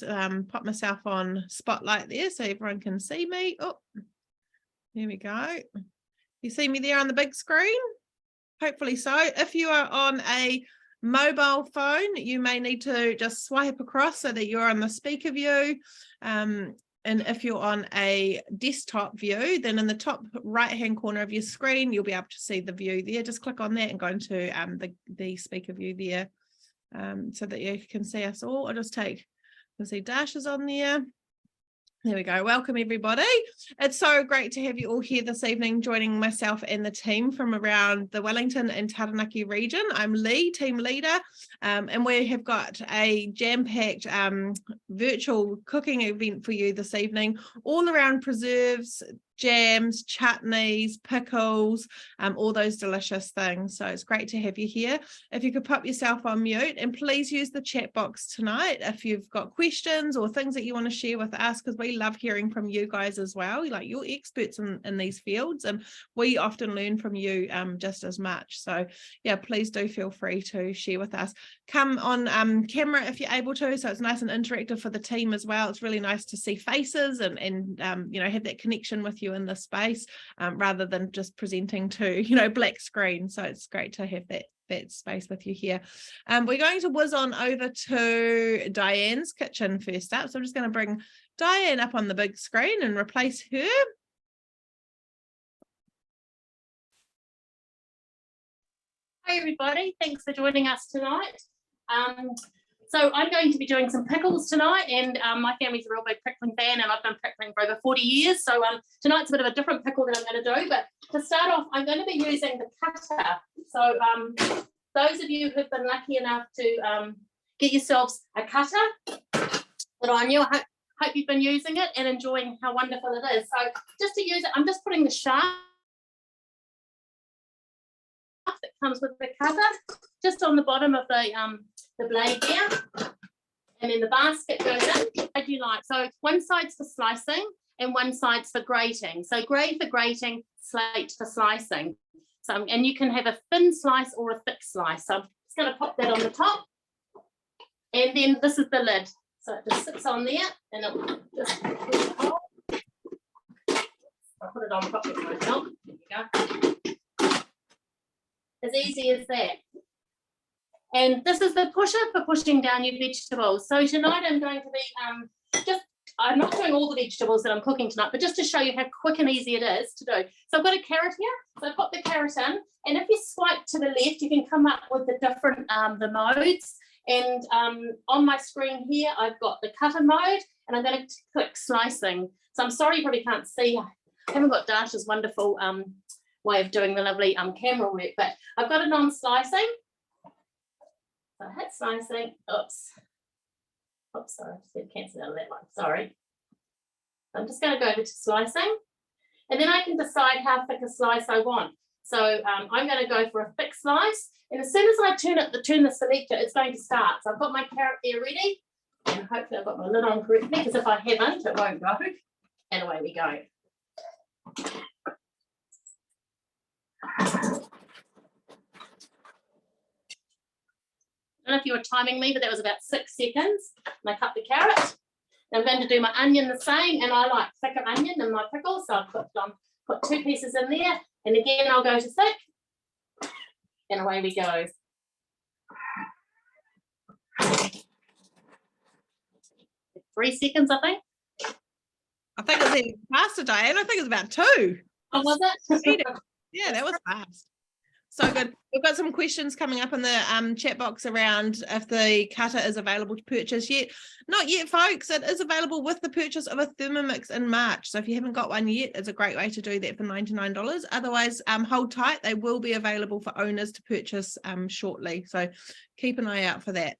just pop myself on spotlight there so everyone can see me. Oh, there we go. You see me there on the big screen? Hopefully so. If you are on a mobile phone, you may need to just swipe across so that you're on the speaker view. And if you're on a desktop view, then in the top right hand corner of your screen, you'll be able to see the view there. Just click on that and go into the speaker view there so that you can see us all. I'll just take, you'll see Dash is on there. There we go. Welcome, everybody. It's so great to have you all here this evening, joining myself and the team from around the Wellington and Taranaki region. I'm Lee, team leader, and we have got a jam-packed virtual cooking event for you this evening, all around preserves, jams, chutneys, pickles, all those delicious things. So it's great to have you here. If you could pop yourself on mute, and please use the chat box tonight if you've got questions or things that you want to share with us, because we love hearing from you guys as well. Like, you're experts in these fields, and we often learn from you just as much. So yeah, please do feel free to share with us. Come on camera if you're able to, so it's nice and interactive for the team as well. It's really nice to see faces and you know, have that connection with you in this space rather than just presenting to, you know, black screen. So it's great to have that space with you here. We're going to whiz on over to Diane's kitchen first up. So I'm just going to bring Diane up on the big screen and replace her. Hi everybody, thanks for joining us tonight. So I'm going to be doing some pickles tonight, and my family's a real big pickling fan, and I've done pickling for over 40 years. So tonight's a bit of a different pickle that I'm going to do. But to start off, I'm going to be using the cutter. So those of you who've been lucky enough to get yourselves a cutter, good on you. I hope you've been using it and enjoying how wonderful it is. So just to use it, I'm just putting the shaft that comes with the cutter just on the bottom of the blade there, and then the basket goes in as you like. So one side's for slicing and one side's for grating. So grey for grating, slate for slicing. So and you can have a thin slice or a thick slice. So I'm just going to pop that on the top, and then this is the lid. So it just sits on there, and it just I'll put it on properly myself. There you go. As easy as that. And this is the pusher for pushing down your vegetables. So tonight I'm going to be I'm not doing all the vegetables that I'm cooking tonight, but just to show you how quick and easy it is to do. So I've got a carrot here, so I pop the carrot in, and if you swipe to the left, you can come up with the different the modes. And on my screen here, I've got the cutter mode, and I'm going to click slicing. So I'm sorry you probably can't see. I haven't got Dash's wonderful way of doing the lovely camera work, but I've got it on slicing. So I hit slicing. Oops, sorry, I just did cancel out of that one. Sorry. I'm just going to go over to slicing, and then I can decide how thick a slice I want. So I'm going to go for a thick slice, and as soon as I turn the selector, it's going to start. So I've got my carrot there ready, and hopefully I've got my lid on correctly, because if I haven't, it won't go. And away we go. I don't know if you were timing me, but that was about 6 seconds. And I cut the carrot. And I'm going to do my onion the same, and I like thicker onion in my pickles, so I've put 2 pieces in there, and again I'll go to thick, and away we go. 3 seconds, I think. I think it was even faster, Diane. I think it was about 2. Oh, was it? Yeah, that was fast. So good. We've got some questions coming up in the chat box around if the cutter is available to purchase yet. Not yet, folks. It is available with the purchase of a Thermomix in March. So if you haven't got one yet, it's a great way to do that for $99. Otherwise, hold tight. They will be available for owners to purchase shortly. So keep an eye out for that.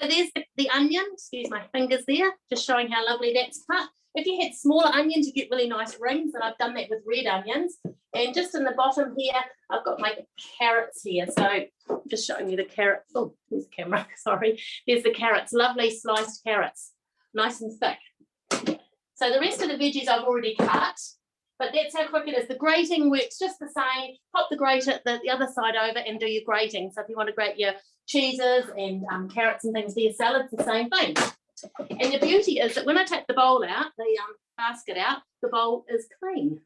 So there's the onion. Excuse my fingers there. Just showing how lovely that's cut. If you had smaller onions, you get really nice rings, and I've done that with red onions. And just in the bottom here, I've got my carrots here. So just showing you the carrot. Oh, there's the camera, sorry. There's the carrots, lovely sliced carrots, nice and thick. So the rest of the veggies I've already cut, but that's how quick it is. The grating works just the same. Pop the grater the other side over and do your grating. So if you want to grate your cheeses and carrots and things for your salads, the same thing. And the beauty is that when I take the bowl out, the basket out, the bowl is clean.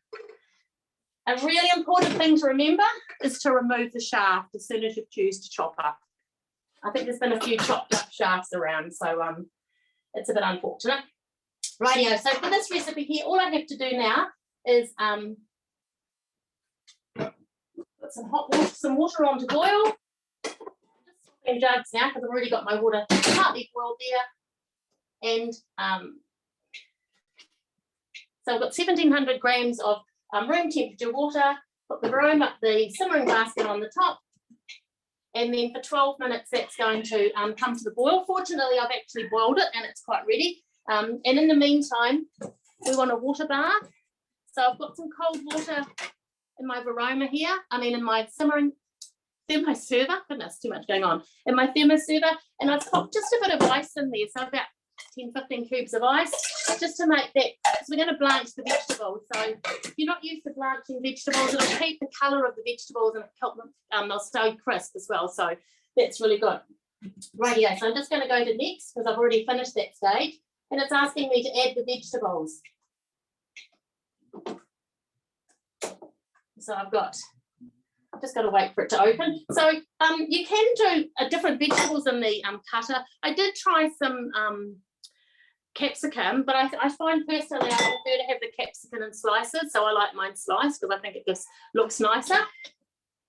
A really important thing to remember is to remove the shaft as soon as you choose to chop up. I think there's been a few chopped up shafts around, so it's a bit unfortunate. Rightio, so for this recipe here, all I have to do now is put some hot water, some water on to boil. Just swapping jugs now because I've already got my water partly boiled there. And so I've got 1700 grams of room temperature water, put the simmering basket on the top, and then for 12 minutes that's going to come to the boil. Fortunately, I've actually boiled it and it's quite ready. And in the meantime, we want a water bath. So I've got some cold water in my varoma here, in my simmering thermoserver, goodness, too much going on, in my thermoserver, and I've got just a bit of ice in there, so about 10-15 cubes of ice, just to make that, because we're going to blanch the vegetables. So if you're not used to blanching vegetables, it'll keep the colour of the vegetables and help them, they'll stay crisp as well, so that's really good. Rightio, so I'm just going to go to next, because I've already finished that stage, and it's asking me to add the vegetables. So I've just got to wait for it to open. So you can do different vegetables in the cutter. I did try some capsicum, but I find personally I prefer to have the capsicum in slices, so I like mine sliced because I think it just looks nicer.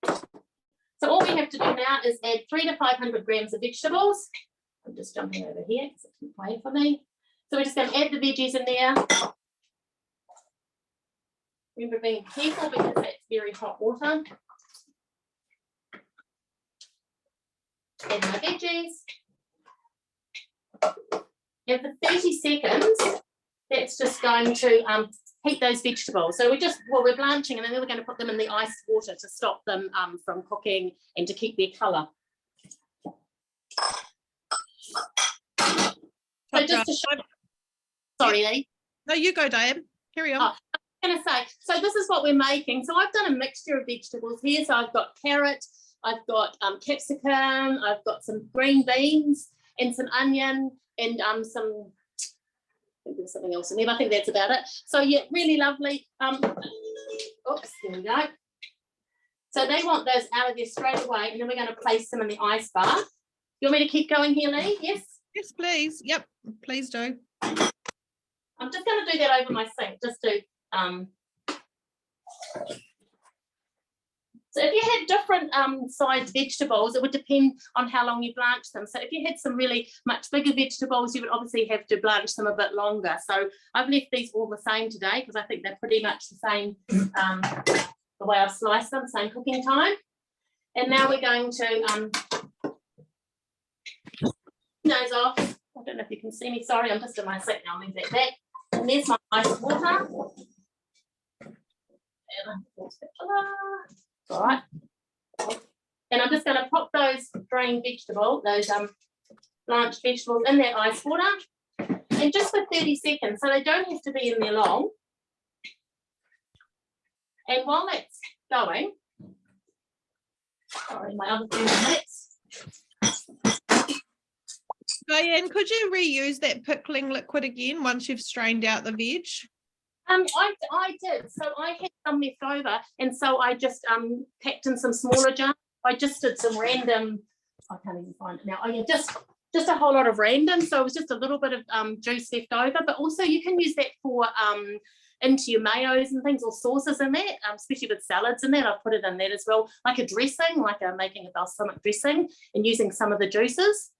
So all we have to do now is add 300 to 500 grams of vegetables. I'm just jumping over here because it didn't play for me. So we're just going to add the veggies in there. Remember being careful because that's very hot water. Add my veggies. And for 30 seconds, that's just going to heat those vegetables. So we're blanching, and then we're going to put them in the ice water to stop them from cooking and to keep their colour. So just to show, sorry, Lee. No, you go, Diane. Carry on. I'm going to say, so this is what we're making. So I've done a mixture of vegetables here. So I've got carrot, I've got capsicum, I've got some green beans and some onion and some, I think there's something else in there, but I think that's about it. So yeah, really lovely. Oops, there we go. So they want those out of there straight away, and then we're going to place them in the ice bath. You want me to keep going here, Lee? Yes? Yes, please. Yep, please do. I'm just going to do that over my sink, just to so if you had different sized vegetables, it would depend on how long you blanch them. So if you had some really much bigger vegetables, you would obviously have to blanch them a bit longer. So I've left these all the same today because I think they're pretty much the same, the way I've sliced them, same cooking time. And now we're going to those off. I don't know if you can see me, sorry, I'm just in my sink now, I'll move that back. And there's my ice water. All right, and I'm just going to pop those drained vegetables, those blanched vegetables in that ice water, and just for 30 seconds, so they don't have to be in there long. And while that's going, sorry, my other 2 minutes. Diane, could you reuse that pickling liquid again once you've strained out the veg? I did. So I had some left over, and so I just packed in some smaller jars. I just did some random. I can't even find it now. I just a whole lot of random. So it was just a little bit of juice left over. But also you can use that for into your mayos and things, or sauces in that, especially with salads in that. I've put it in that as well, like a dressing, like making a balsamic dressing, and using some of the juices.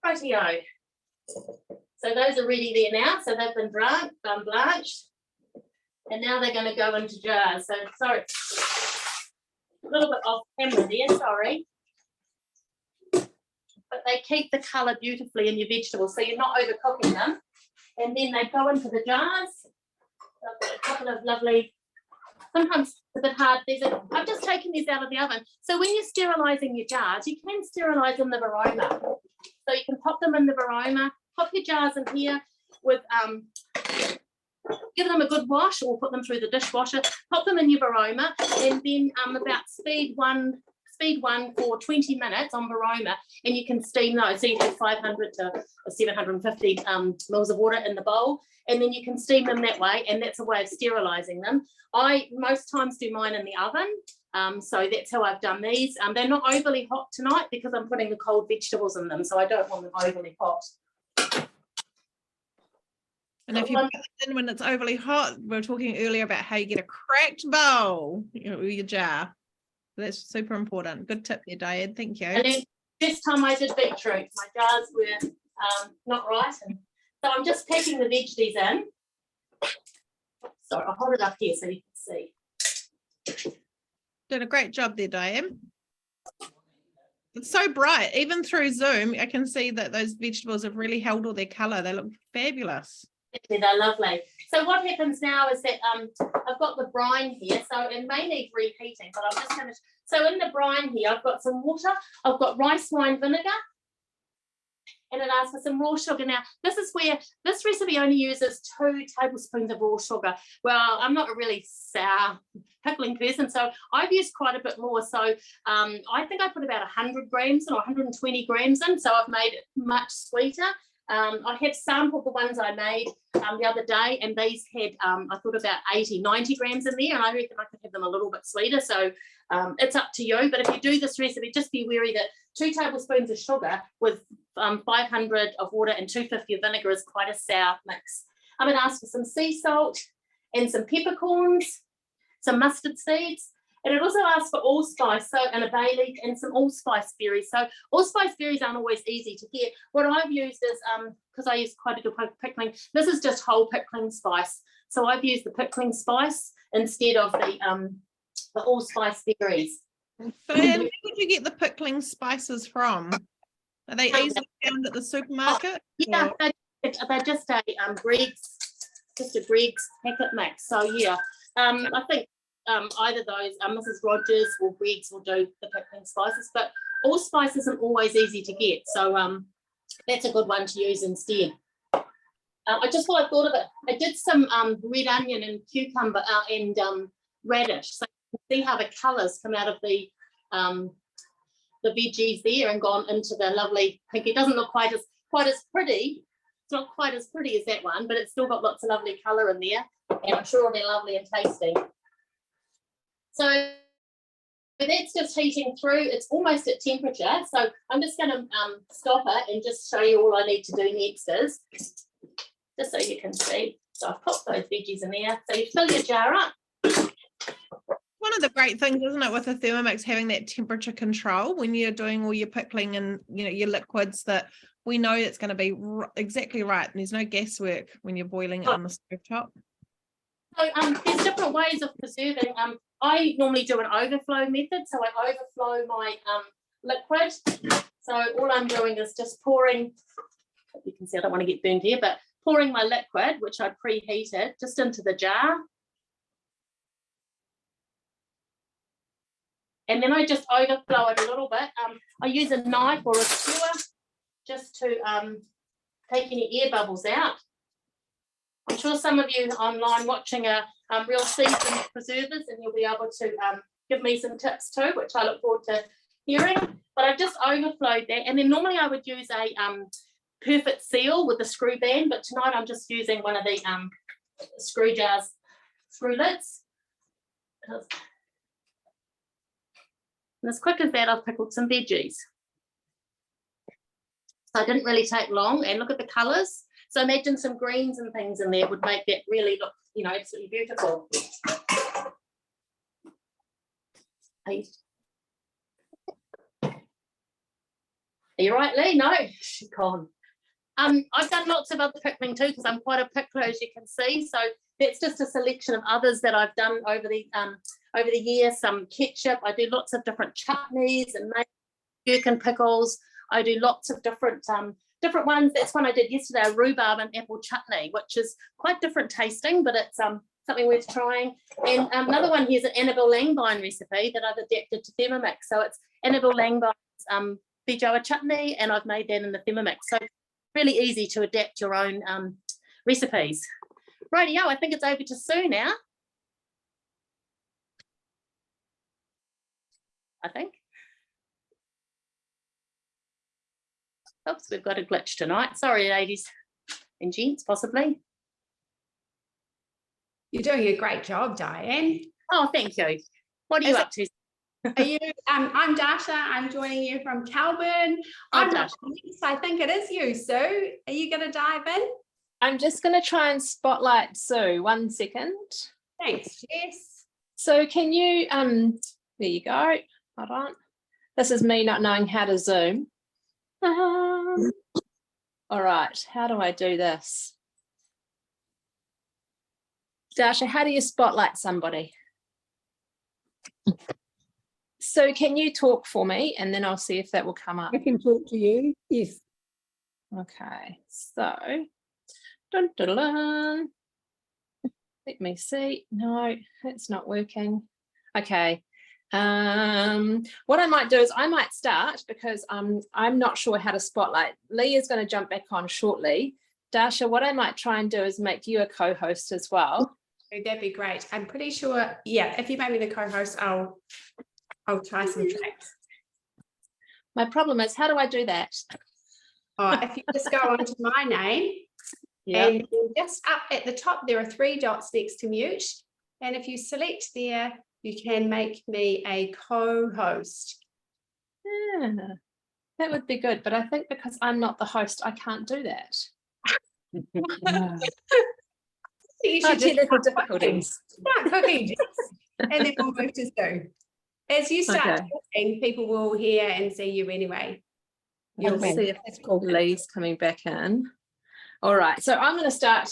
Rightio. So those are ready there now. So they've been blanched, and now they're going to go into jars. So sorry, a little bit off camera there, sorry. But they keep the colour beautifully in your vegetables, so you're not overcooking them. And then they go into the jars. I've got a couple of lovely, sometimes it's a bit hard. I've just taken these out of the oven. So when you're sterilising your jars, you can sterilise in the varoma. So you can pop them in the varoma, pop your jars in here with, give them a good wash, or put them through the dishwasher, pop them in your varoma, and then about speed 1 speed one for 20 minutes on Baroma, and you can steam those. So you have 500 to 750 mils of water in the bowl, and then you can steam them that way, and that's a way of sterilising them. I most times do mine in the oven, so that's how I've done these. They're not overly hot tonight because I'm putting the cold vegetables in them, so I don't want them overly hot. And if you put it in when it's overly hot, we were talking earlier about how you get a cracked bowl, your jar. That's super important. Good tip there, Diane. Thank you. And then this time I did beetroot. My jars were not right. And so I'm just packing the veggies in. So I'll hold it up here so you can see. Did a great job there, Diane. It's so bright. Even through Zoom, I can see that those vegetables have really held all their colour. They look fabulous. They're lovely. So what happens now is that I've got the brine here, so it may need reheating, but I'm just going to. So in the brine here, I've got some water. I've got rice wine vinegar, and it asks for some raw sugar. Now this is where this recipe only uses 2 tablespoons of raw sugar. Well, I'm not a really sour pickling person, so I've used quite a bit more. So I think I put about 100 grams in or 120 grams in, so I've made it much sweeter. I have sampled the ones I made the other day, and these had, I thought, about 80, 90 grams in there, and I reckon I could have them a little bit sweeter. So it's up to you. But if you do this recipe, just be wary that 2 tablespoons of sugar with 500 of water and 250 of vinegar is quite a sour mix. I'm going to ask for some sea salt and some peppercorns, some mustard seeds. And it also asks for allspice, so, and a bay leaf and some allspice berries. So allspice berries aren't always easy to get. What I've used is, because I use quite a good pickling, this is just whole pickling spice. So I've used the pickling spice instead of the allspice berries. So where would you get the pickling spices from? Are they easily found at the supermarket? Yeah, they're just a Greggs packet mix. So yeah, I think either those, Mrs. Rogers or Greggs will do the pickling spices, but allspice isn't always easy to get, so that's a good one to use instead. I just what I thought of it, I did some red onion and cucumber and radish, so you can see how the colours come out of the veggies there and gone into the lovely pink. It doesn't look quite as pretty. It's not quite as pretty as that one, but it's still got lots of lovely colour in there, and I'm sure they're lovely and tasty. So that's just heating through. It's almost at temperature. So I'm just going to stop it and just show you all I need to do next is, just so you can see. So I've popped those veggies in there. So you fill your jar up. One of the great things, isn't it, with the Thermomix having that temperature control when you're doing all your pickling and your liquids, that we know it's going to be exactly right, and there's no guesswork when you're boiling it on the stove top. So there's different ways of preserving. I normally do an overflow method, so I overflow my liquid. So all I'm doing is just pouring, you can see I don't want to get burned here, but pouring my liquid, which I preheated, just into the jar. And then I just overflow it a little bit. I use a knife or a skewer just to take any air bubbles out. I'm sure some of you online watching are real seasoned preservers, and you'll be able to give me some tips too, which I look forward to hearing. But I've just overflowed that, and then normally I would use a perfect seal with a screw band, but tonight I'm just using one of the screw lids. And as quick as that, I've pickled some veggies. So it didn't really take long, and look at the colours. So imagine some greens and things in there would make that really look, absolutely beautiful. Are you right, Lee? No, she's gone. I've done lots of other pickling too, because I'm quite a pickler, as you can see. So that's just a selection of others that I've done over the years. Some ketchup. I do lots of different chutneys and gherkin pickles. I do lots of different ones. That's one I did yesterday, a rhubarb and apple chutney, which is quite different tasting, but it's something worth trying. And another one here is an Annabelle Langbein recipe that I've adapted to Thermomix. So it's Annabelle Langbein's feijoa chutney, and I've made that in the Thermomix. So really easy to adapt your own recipes. Rightio, I think it's over to Sue now. I think. Oops, we've got a glitch tonight. Sorry, ladies and gents, possibly. You're doing a great job, Diane. Oh, thank you. What are you up to? Are you? I'm Dasha. I'm joining you from Kelburn. I'm not convinced. I think it is you, Sue. Are you going to dive in? I'm just going to try and spotlight Sue. 1 second. Thanks, Jess. So can you, there you go. Hold on. This is me not knowing how to Zoom. All right, how do I do this? Dasha, how do you spotlight somebody? So can you talk for me and then I'll see if that will come up. I can talk to you, yes. Okay, so dun, dun, dun. Let me see. No, it's not working. Okay. What I might do is I might start because I'm not sure how to spotlight. Lee is going to jump back on shortly. Dasha, what I might try and do is make you a co-host as well. That'd be great. I'm pretty sure, yeah, if you make me the co-host, I'll try some tricks. My problem is, how do I do that? If you just go onto my name, and just up at the top, there are 3 dots next to mute. And if you select there, you can make me a co-host. Yeah, that would be good. But I think because I'm not the host, I can't do that. You should just technical difficulties. start cooking, and then we'll move to Sue. As you start talking, people will hear and see you anyway. You'll see if it's called Lee's coming back in. All right, so I'm going to start.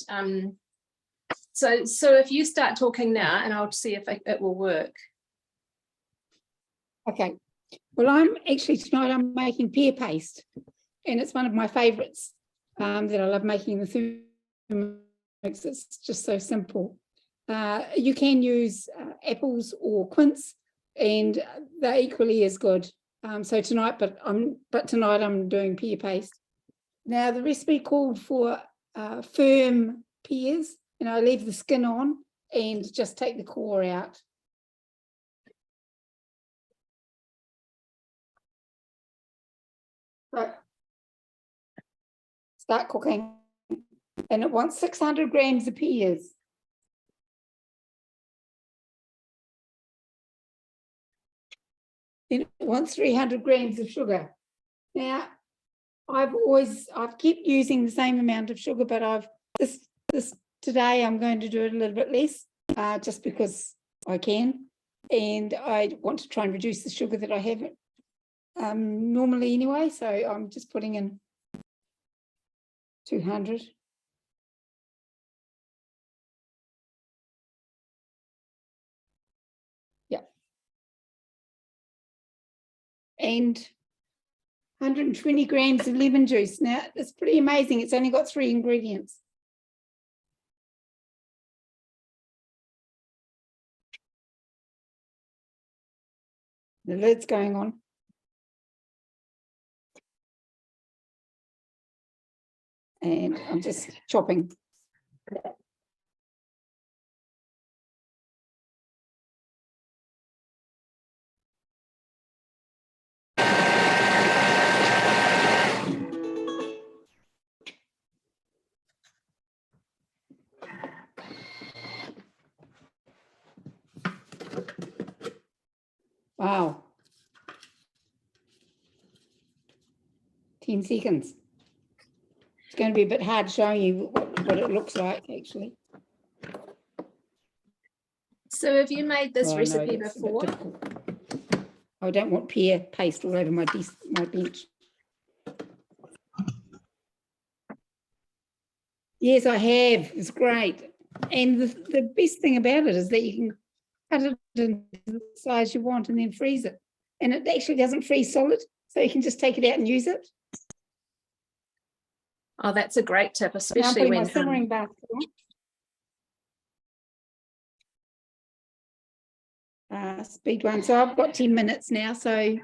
So if you start talking now, and I'll see if it will work. Okay. Well, tonight I'm making pear paste, and it's one of my favourites that I love making in the Thermomix. It's just so simple. You can use apples or quince, and they're equally as good. So tonight, but tonight I'm doing pear paste. Now the recipe called for firm pears, and I leave the skin on and just take the core out. So start cooking, and it wants 600 grams of pears. Then it wants 300 grams of sugar. Now, I've kept using the same amount of sugar, but today I'm going to do it a little bit less, just because I can, and I want to try and reduce the sugar that I have normally anyway. So I'm just putting in 200. Yeah, and 120 grams of lemon juice. Now, it's pretty amazing. It's only got 3 ingredients. The lid's going on. And I'm just chopping. Wow. 10 seconds. It's going to be a bit hard showing you what it looks like, actually. So have you made this recipe before? I don't want pear paste all over my bench. Yes, I have. It's great. And the best thing about it is that you can cut it into the size you want and then freeze it. And it actually doesn't freeze solid, so you can just take it out and use it. Oh, that's a great tip, especially when my simmering basket on. Speed one. So I've got 10 minutes now. So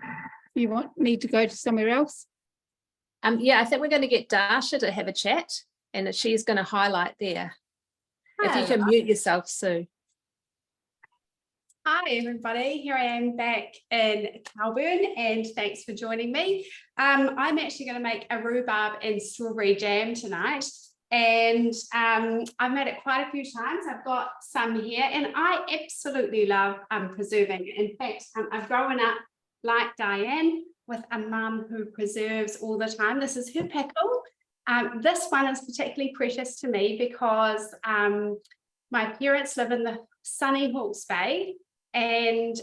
you need to go to somewhere else? Yeah, I think we're going to get Dasha to have a chat, and she's going to highlight there. If you can mute yourself, Sue. Hi everybody, here I am back in Melbourne and thanks for joining me. I'm actually going to make a rhubarb and strawberry jam tonight, and I've made it quite a few times. I've got some here and I absolutely love preserving. In fact, I've grown up like Diane with a mum who preserves all the time. This is her pickle. This one is particularly precious to me because my parents live in the sunny Hawke's Bay, and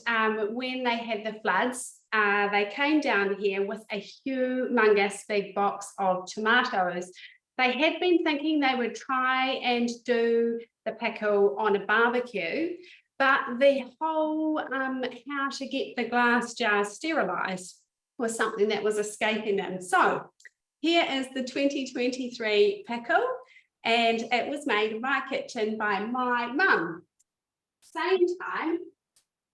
when they had the floods, they came down here with a humongous big box of tomatoes. They had been thinking they would try and do the pickle on a barbecue, but the whole how to get the glass jars sterilised was something that was escaping them. So here is the 2023 pickle, and it was made in my kitchen by my mum. Same time,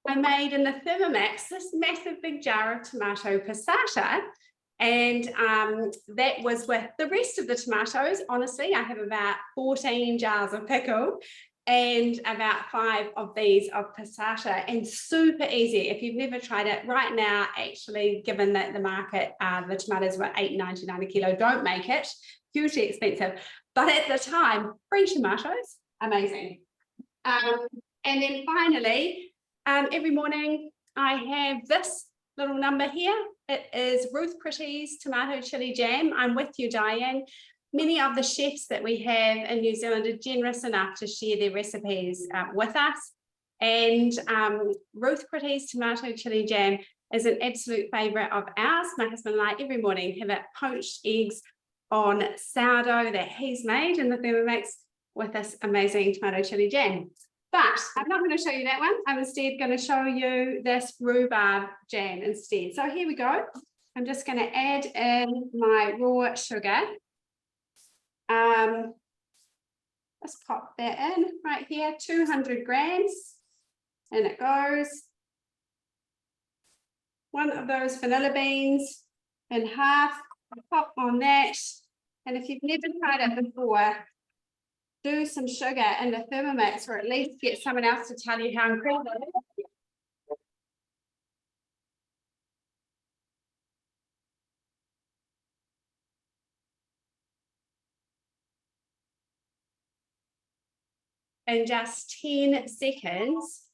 I made in the Thermomix this massive big jar of tomato passata, and that was with the rest of the tomatoes. Honestly, I have about 14 jars of pickle and about 5 of these of passata, and super easy. If you've never tried it right now, actually, given that the market, the tomatoes were $8.99 a kilo, don't make it, hugely expensive. But at the time, free tomatoes, amazing. And then finally, every morning I have this little number here. It is Ruth Pretty's tomato chili jam. I'm with you, Diane. Many of the chefs that we have in New Zealand are generous enough to share their recipes with us. And Ruth Pretty's tomato chili jam is an absolute favourite of ours. My husband and I every morning have poached eggs on sourdough that he's made in the Thermomix with this amazing tomato chili jam. But I'm not going to show you that one. I'm instead going to show you this rhubarb jam instead. So here we go. I'm just going to add in my raw sugar. Let's pop that in right here, 200 grams. And it goes. One of those vanilla beans in half. Pop on that. And if you've never tried it before, do some sugar in the Thermomix, or at least get someone else to tell you how incredible it is. In just 10 seconds,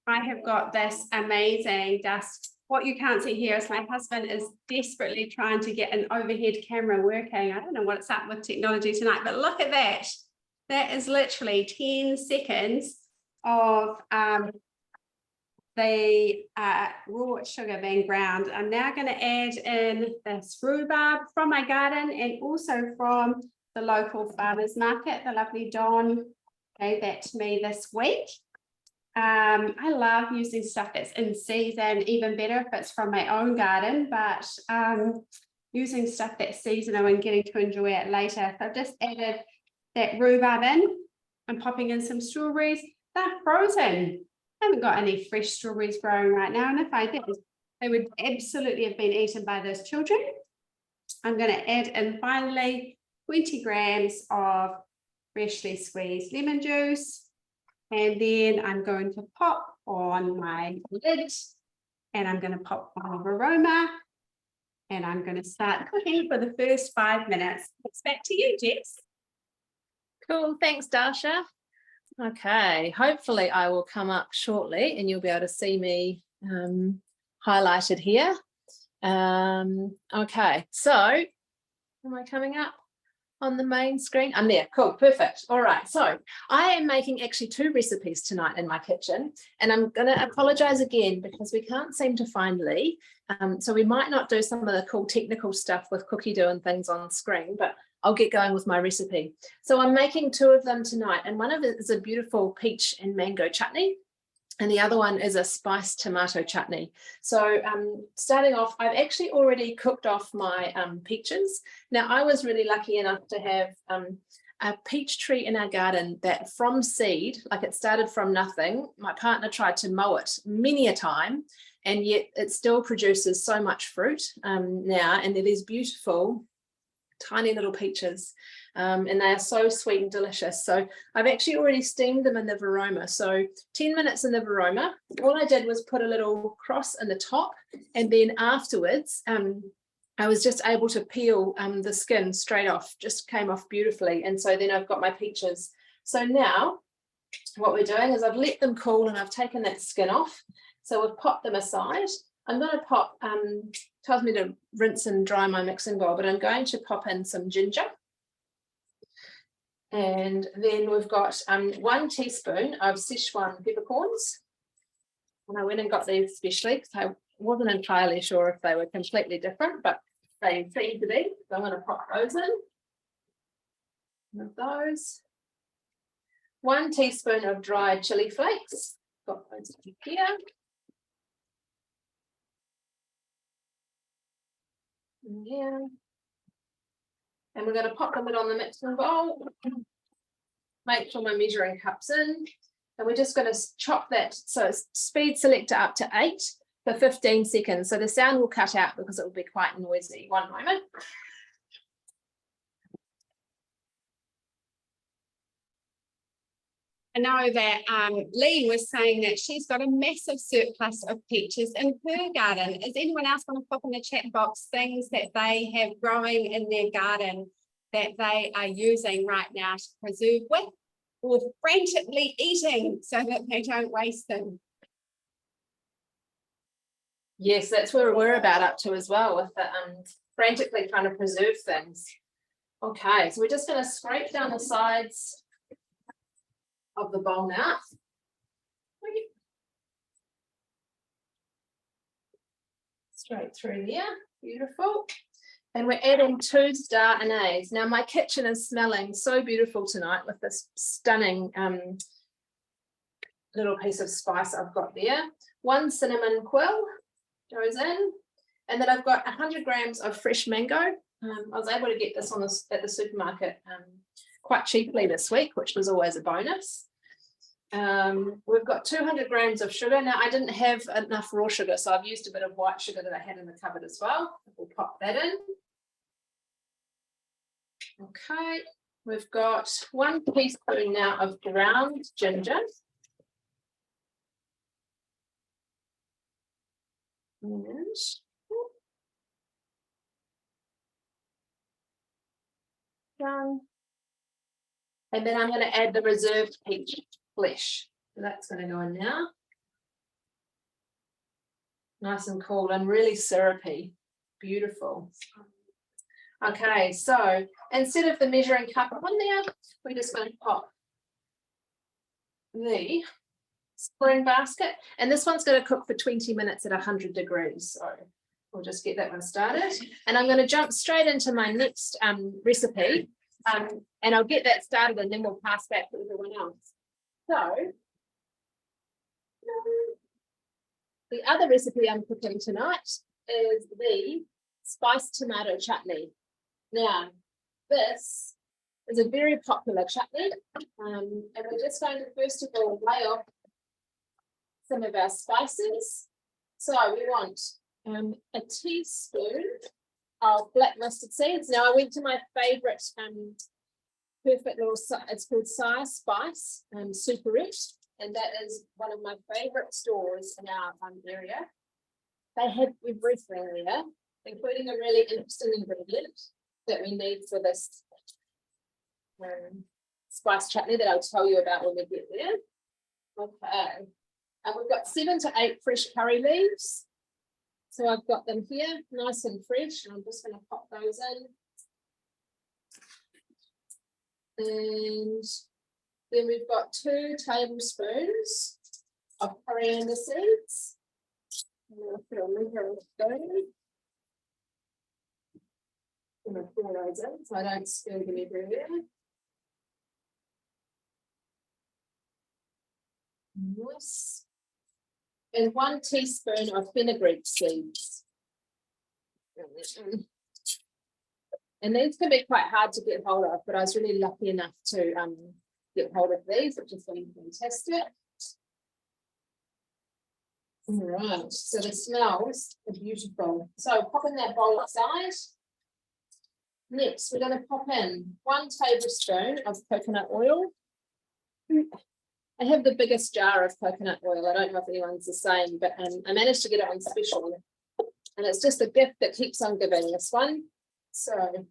I have got this amazing dust. What you can't see here is my husband is desperately trying to get an overhead camera working. I don't know what's up with technology tonight, but look at that. That is literally 10 seconds of the raw sugar being ground. I'm now going to add in this rhubarb from my garden and also from the local farmers market. The lovely Don gave that to me this week. I love using stuff that's in season, even better if it's from my own garden, but using stuff that's seasonal and getting to enjoy it later. So I've just added that rhubarb in. I'm popping in some strawberries. They're frozen. I haven't got any fresh strawberries growing right now, and if I did, they would absolutely have been eaten by those children. I'm going to add in finally 20 grams of freshly squeezed lemon juice. And then I'm going to pop on my lid, and I'm going to pop on aroma, and I'm going to start cooking for the first 5 minutes. It's back to you, Jess. Cool, thanks, Dasha. Okay, hopefully I will come up shortly and you'll be able to see me highlighted here. Okay, so am I coming up on the main screen? I'm there. Cool, perfect. All right, so I am making actually 2 recipes tonight in my kitchen, and I'm going to apologize again because we can't seem to find Lee, so we might not do some of the cool technical stuff with cookie dough and things on screen, but I'll get going with my recipe. So I'm making 2 of them tonight, and one of it is a beautiful peach and mango chutney, and the other one is a spiced tomato chutney. So starting off, I've actually already cooked off my peaches. Now, I was really lucky enough to have a peach tree in our garden that from seed, like it started from nothing. My partner tried to mow it many a time, and yet it still produces so much fruit now, and it is beautiful tiny little peaches, and they are so sweet and delicious. So I've actually already steamed them in the Varoma. So 10 minutes in the Varoma. All I did was put a little cross in the top, and then afterwards I was just able to peel the skin straight off, just came off beautifully. And so then I've got my peaches. So now what we're doing is I've let them cool and I've taken that skin off. So we've popped them aside. I'm going to pop, tells me to rinse and dry my mixing bowl, but I'm going to pop in some ginger. And then we've got 1 teaspoon of Szechuan peppercorns. And I went and got these specially because I wasn't entirely sure if they were completely different, but they seem to be. So I'm going to pop those in. One of those. 1 teaspoon of dried chili flakes. Got those here. Yeah. And we're going to pop them in on the mixing bowl. Make sure my measuring cup's in. And we're just going to chop that. So speed selector up to 8 for 15 seconds. So the sound will cut out because it will be quite noisy. One moment. I know that Lee was saying that she's got a massive surplus of peaches in her garden. Is anyone else going to pop in the chat box things that they have growing in their garden that they are using right now to preserve with, or frantically eating so that they don't waste them? Yes, that's where we're about up to as well, with the frantically trying to preserve things. Okay, so we're just going to scrape down the sides of the bowl now. Straight through there, beautiful. And we're adding 2 star anise. Now my kitchen is smelling so beautiful tonight with this stunning little piece of spice I've got there. 1 cinnamon quill goes in, and then I've got 100 grams of fresh mango. I was able to get this at the supermarket quite cheaply this week, which was always a bonus. We've got 200 grams of sugar. Now I didn't have enough raw sugar, so I've used a bit of white sugar that I had in the cupboard as well. We'll pop that in. Okay, we've got 1 teaspoon now of ground ginger. And then I'm going to add the reserved peach flesh. So that's going to go in now. Nice and cool and really syrupy. Beautiful. Okay, so instead of the measuring cup on there, we're just going to pop the spring basket, and this one's going to cook for 20 minutes at 100 degrees. So we'll just get that one started, and I'm going to jump straight into my next recipe, and I'll get that started and then we'll pass back to everyone else. So the other recipe I'm cooking tonight is the spiced tomato chutney. Now this is a very popular chutney, and we're just going to first of all lay off some of our spices. So we want a teaspoon of black mustard seeds. Now I went to my favorite perfect little, it's called Sire Spice Superette, and that is one of my favorite stores in our area. They have everything there, including a really interesting ingredient that we need for this spice chutney that I'll tell you about when we get there. Okay. And we've got 7 to 8 fresh curry leaves. So I've got them here, nice and fresh, and I'm just going to pop those in. And then we've got 2 tablespoons of coriander seeds. I'm going to put a little of I'm going to pour those in so I don't spill them everywhere. Nice. And 1 teaspoon of fenugreek seeds. And these can be quite hard to get hold of, but I was really lucky enough to get hold of these, which has been fantastic. All right, so the smells are beautiful. So pop in that bowl aside. Next, we're going to pop in 1 tablespoon of coconut oil. I have the biggest jar of coconut oil. I don't know if anyone's the same, but I managed to get it on special. And it's just a gift that keeps on giving, this one. So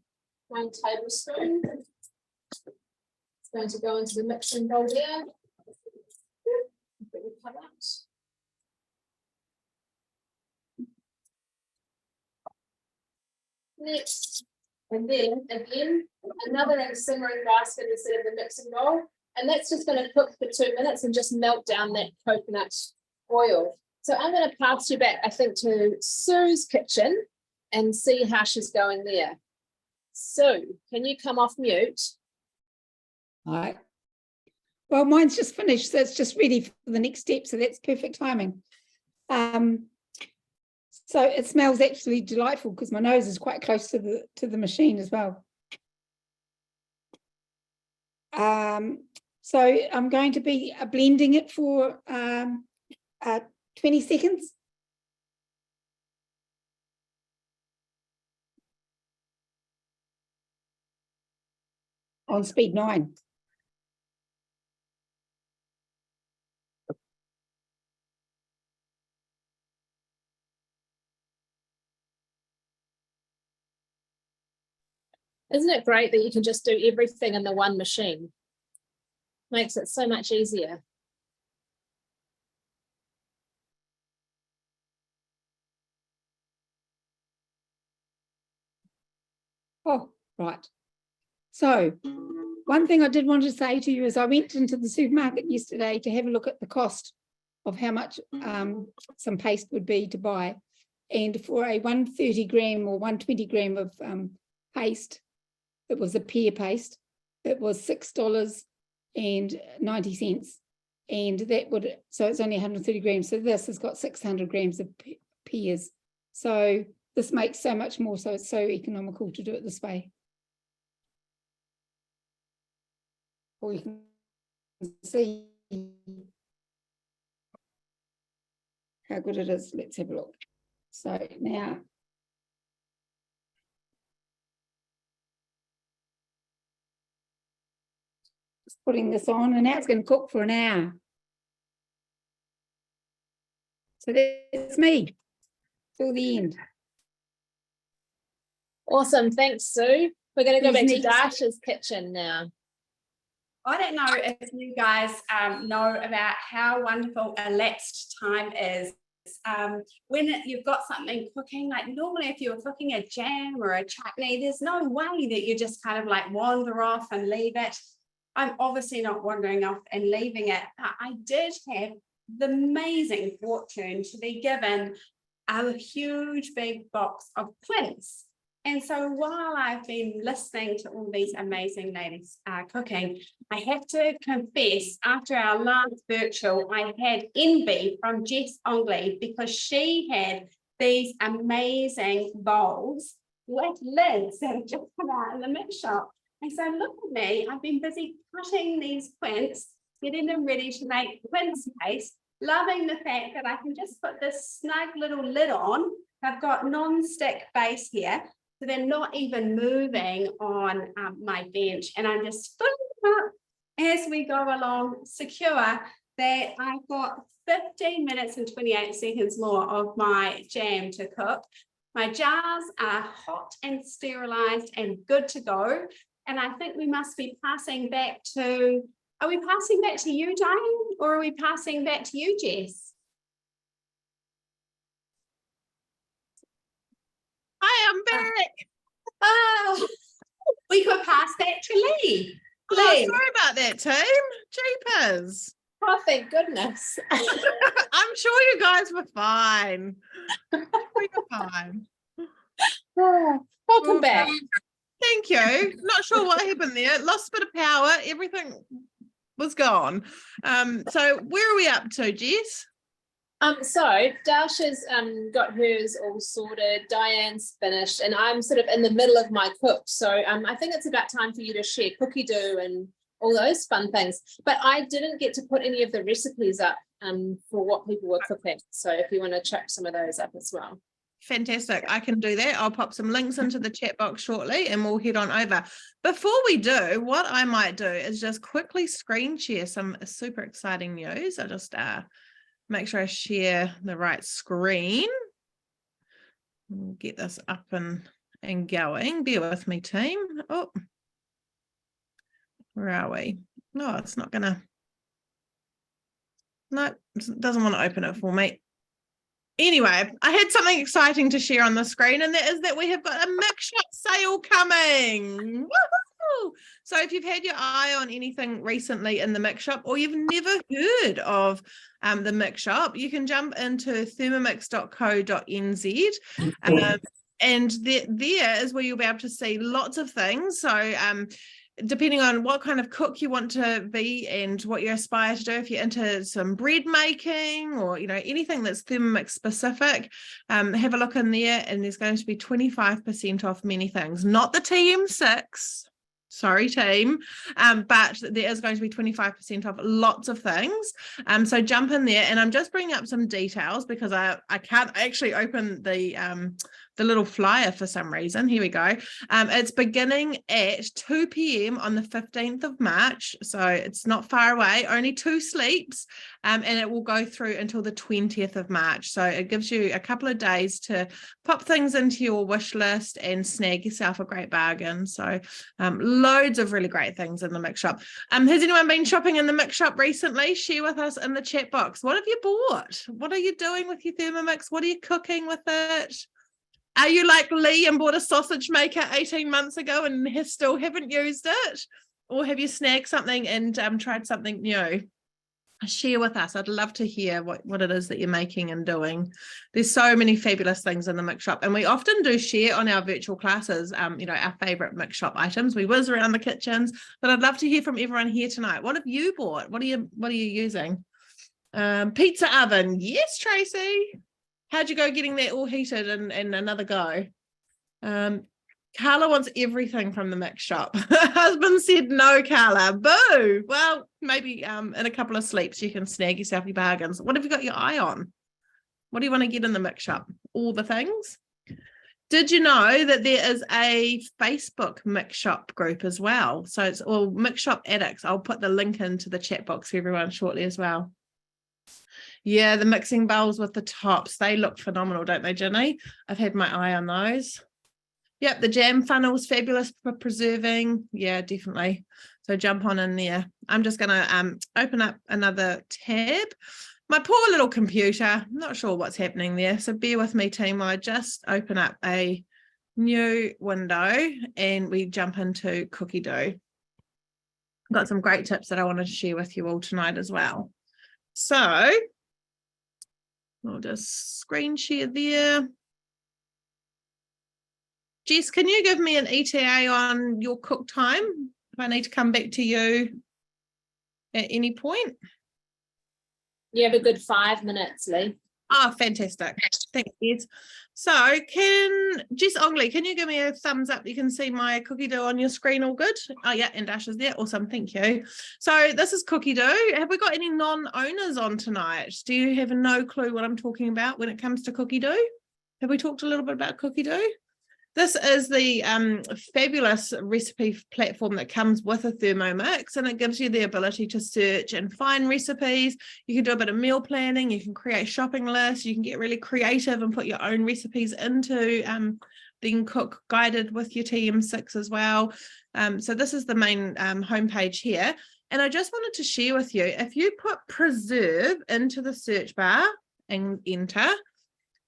1 tablespoon. It's going to go into the mixing bowl there. Next, and then again, another simmering basket instead of the mixing bowl. And that's just going to cook for 2 minutes and just melt down that coconut oil. So I'm going to pass you back, I think, to Sue's kitchen and see how she's going there. Sue, can you come off mute? All right. Well, mine's just finished, so it's just ready for the next step. So that's perfect timing. So it smells absolutely delightful because my nose is quite close to the machine as well. So I'm going to be blending it for 20 seconds. On speed 9. Isn't it great that you can just do everything in the one machine? Makes it so much easier. Oh, right. So one thing I did want to say to you is I went into the supermarket yesterday to have a look at the cost of how much some paste would be to buy. And for a 130 gram or 120 gram of paste, it was a pear paste, it was $6.90. And that would, so it's only 130 grams. So this has got 600 grams of pears. So this makes so much more. So it's so economical to do it this way. Or you can see how good it is. Let's have a look. So now, just putting this on, and now it's going to cook for an hour. So that's me till the end. Awesome, thanks, Sue. We're going to go back Who's to next? Darsh's kitchen now. I don't know if you guys know about how wonderful elapsed time is. When you've got something cooking, like normally if you're cooking a jam or a chutney, there's no way that you just kind of like wander off and leave it. I'm obviously not wandering off and leaving it. I did have the amazing fortune to be given a huge big box of quince. And so while I've been listening to all these amazing ladies cooking, I have to confess, after our last virtual, I had envy from Jess Ongley because she had these amazing bowls with lids that have just come out in the mix shop. And so look at me, I've been busy cutting these quince, getting them ready to make quince paste, loving the fact that I can just put this snug little lid on. I've got non-stick base here. So they're not even moving on my bench, and I'm just filling them up as we go along, secure that I've got 15 minutes and 28 seconds more of my jam to cook. My jars are hot and sterilized and good to go. And I think we must be passing back to, are we passing back to you, Diane, or are we passing back to you, Jess? Hi, I'm back. Oh, we could pass that to Lee. Oh, Lee. sorry about that, team. Jeepers. Oh, thank goodness. I'm sure you guys were fine. We were fine. Welcome back. Thank you. Not sure what happened there. Lost a bit of power. Everything was gone. So where are we up to, Jess? So Dasha's got hers all sorted, Diane's finished, and I'm sort of in the middle of my cook. So I think it's about time for you to share cookie dough and all those fun things. But I didn't get to put any of the recipes up for what people were cooking. So if you want to chuck some of those up as well. fantastic. I can do that. I'll pop some links into the chat box shortly and we'll head on over. Before we do, what I might do is just quickly screen share some super exciting news. I'll just make sure I share the right screen. We'll get this up and going. Bear with me, team. Oh, where are we? No, it's not gonna. No, it doesn't want to open it for me. Anyway, I had something exciting to share on the screen, and that is that we have got a MixShop sale coming. Woohoo! So if you've had your eye on anything recently in the MixShop, or you've never heard of the MixShop, you can jump into thermomix.co.nz. And there is where you'll be able to see lots of things. So depending on what kind of cook you want to be and what you aspire to do, if you're into some bread making or, you know, anything that's Thermomix specific, have a look in there, and there's going to be 25% off many things, not the TM6. Sorry, team, but there is going to be 25% off lots of things. So jump in there, and I'm just bringing up some details because I can't actually open the little flyer for some reason. Here we go. It's beginning at 2 p.m. on the 15th of March. So it's not far away, only 2 sleeps, and it will go through until the 20th of March. So it gives you a couple of days to pop things into your wish list and snag yourself a great bargain. So loads of really great things in the MixShop. Has anyone been shopping in the MixShop recently? Share with us in the chat box. What have you bought? What are you doing with your Thermomix? What are you cooking with it? Are you like Lee and bought a sausage maker 18 months ago and still haven't used it? Or have you snagged something and tried something new? Share with us. I'd love to hear what it is that you're making and doing. There's so many fabulous things in the MixShop, and we often do share on our virtual classes, you know, our favorite MixShop items. We whiz around the kitchens, but I'd love to hear from everyone here tonight. What have you bought? What are you using? Pizza oven. Yes, Tracy. How'd you go getting that all heated and another go? Carla wants everything from the MixShop. Husband said no, Carla. Boo. Well, maybe in a couple of sleeps you can snag yourself your bargains. What have you got your eye on? What do you want to get in the MixShop? All the things. Did you know that there is a Facebook MixShop group as well? So it's all MixShop addicts. I'll put the link into the chat box for everyone shortly as well. Yeah, the mixing bowls with the tops, they look phenomenal, don't they, Ginny? I've had my eye on those. Yep, the jam funnel's fabulous for preserving. Yeah, definitely. So jump on in there. I'm just going to open up another tab. My poor little computer, I'm not sure what's happening there. So bear with me, team, while I just open up a new window and we jump into cookie dough. Got some great tips that I wanted to share with you all tonight as well. So I'll just screen share there. Jess, can you give me an ETA on your cook time if I need to come back to you at any point? You have a good 5 minutes, Lee. Oh, fantastic. Thank you. So Jess Ongley, can you give me a thumbs up? You can see my cookie dough on your screen, all good? Oh yeah, and Dash is there. Awesome, thank you. So this is cookie dough. Have we got any non-owners on tonight? Do you have no clue what I'm talking about when it comes to cookie dough? Have we talked a little bit about cookie dough? This is the fabulous recipe platform that comes with a Thermomix, and it gives you the ability to search and find recipes. You can do a bit of meal planning, you can create shopping lists, you can get really creative and put your own recipes into being cook guided with your TM6 as well. So this is the main homepage here. And I just wanted to share with you, if you put preserve into the search bar and enter,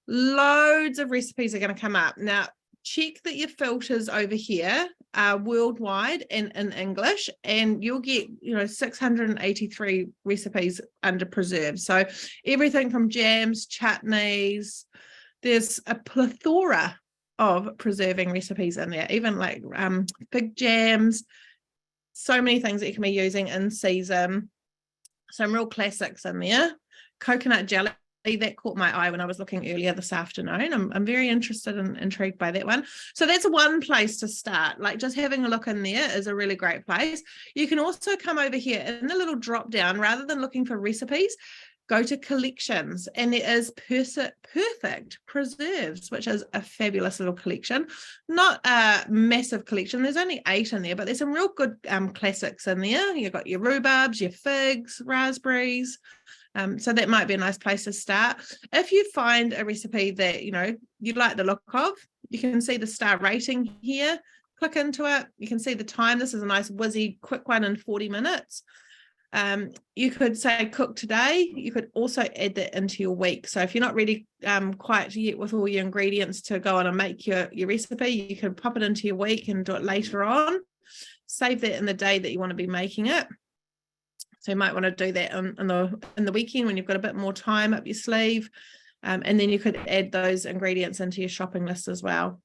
loads of recipes are going to come up. Now, check that your filters over here are worldwide and in English, and you'll get 683 recipes under preserve. So everything from jams, chutneys, there's a plethora of preserving recipes in there, even like big jams, so many things that you can be using in season. Some real classics in there. Coconut jelly, that caught my eye when I was looking earlier this afternoon. I'm very interested and intrigued by that one. So that's one place to start. Like just having a look in there is a really great place. You can also come over here in the little drop down, rather than looking for recipes, go to collections, and there is Perfect Preserves, which is a fabulous little collection. Not a massive collection, there's only 8 in there, but there's some real good classics in there. You've got your rhubarbs, your figs, raspberries. So that might be a nice place to start. If you find a recipe that you like the look of, you can see the star rating here. Click into it, you can see the time. This is a nice whizzy quick one in 40 minutes. You could say cook today. You could also add that into your week. So if you're not ready quite yet with all your ingredients to go on and make your recipe, you can pop it into your week and do it later on. Save that in the day that you want to be making it. So you might want to do that in the weekend when you've got a bit more time up your sleeve. And then you could add those ingredients into your shopping list as well.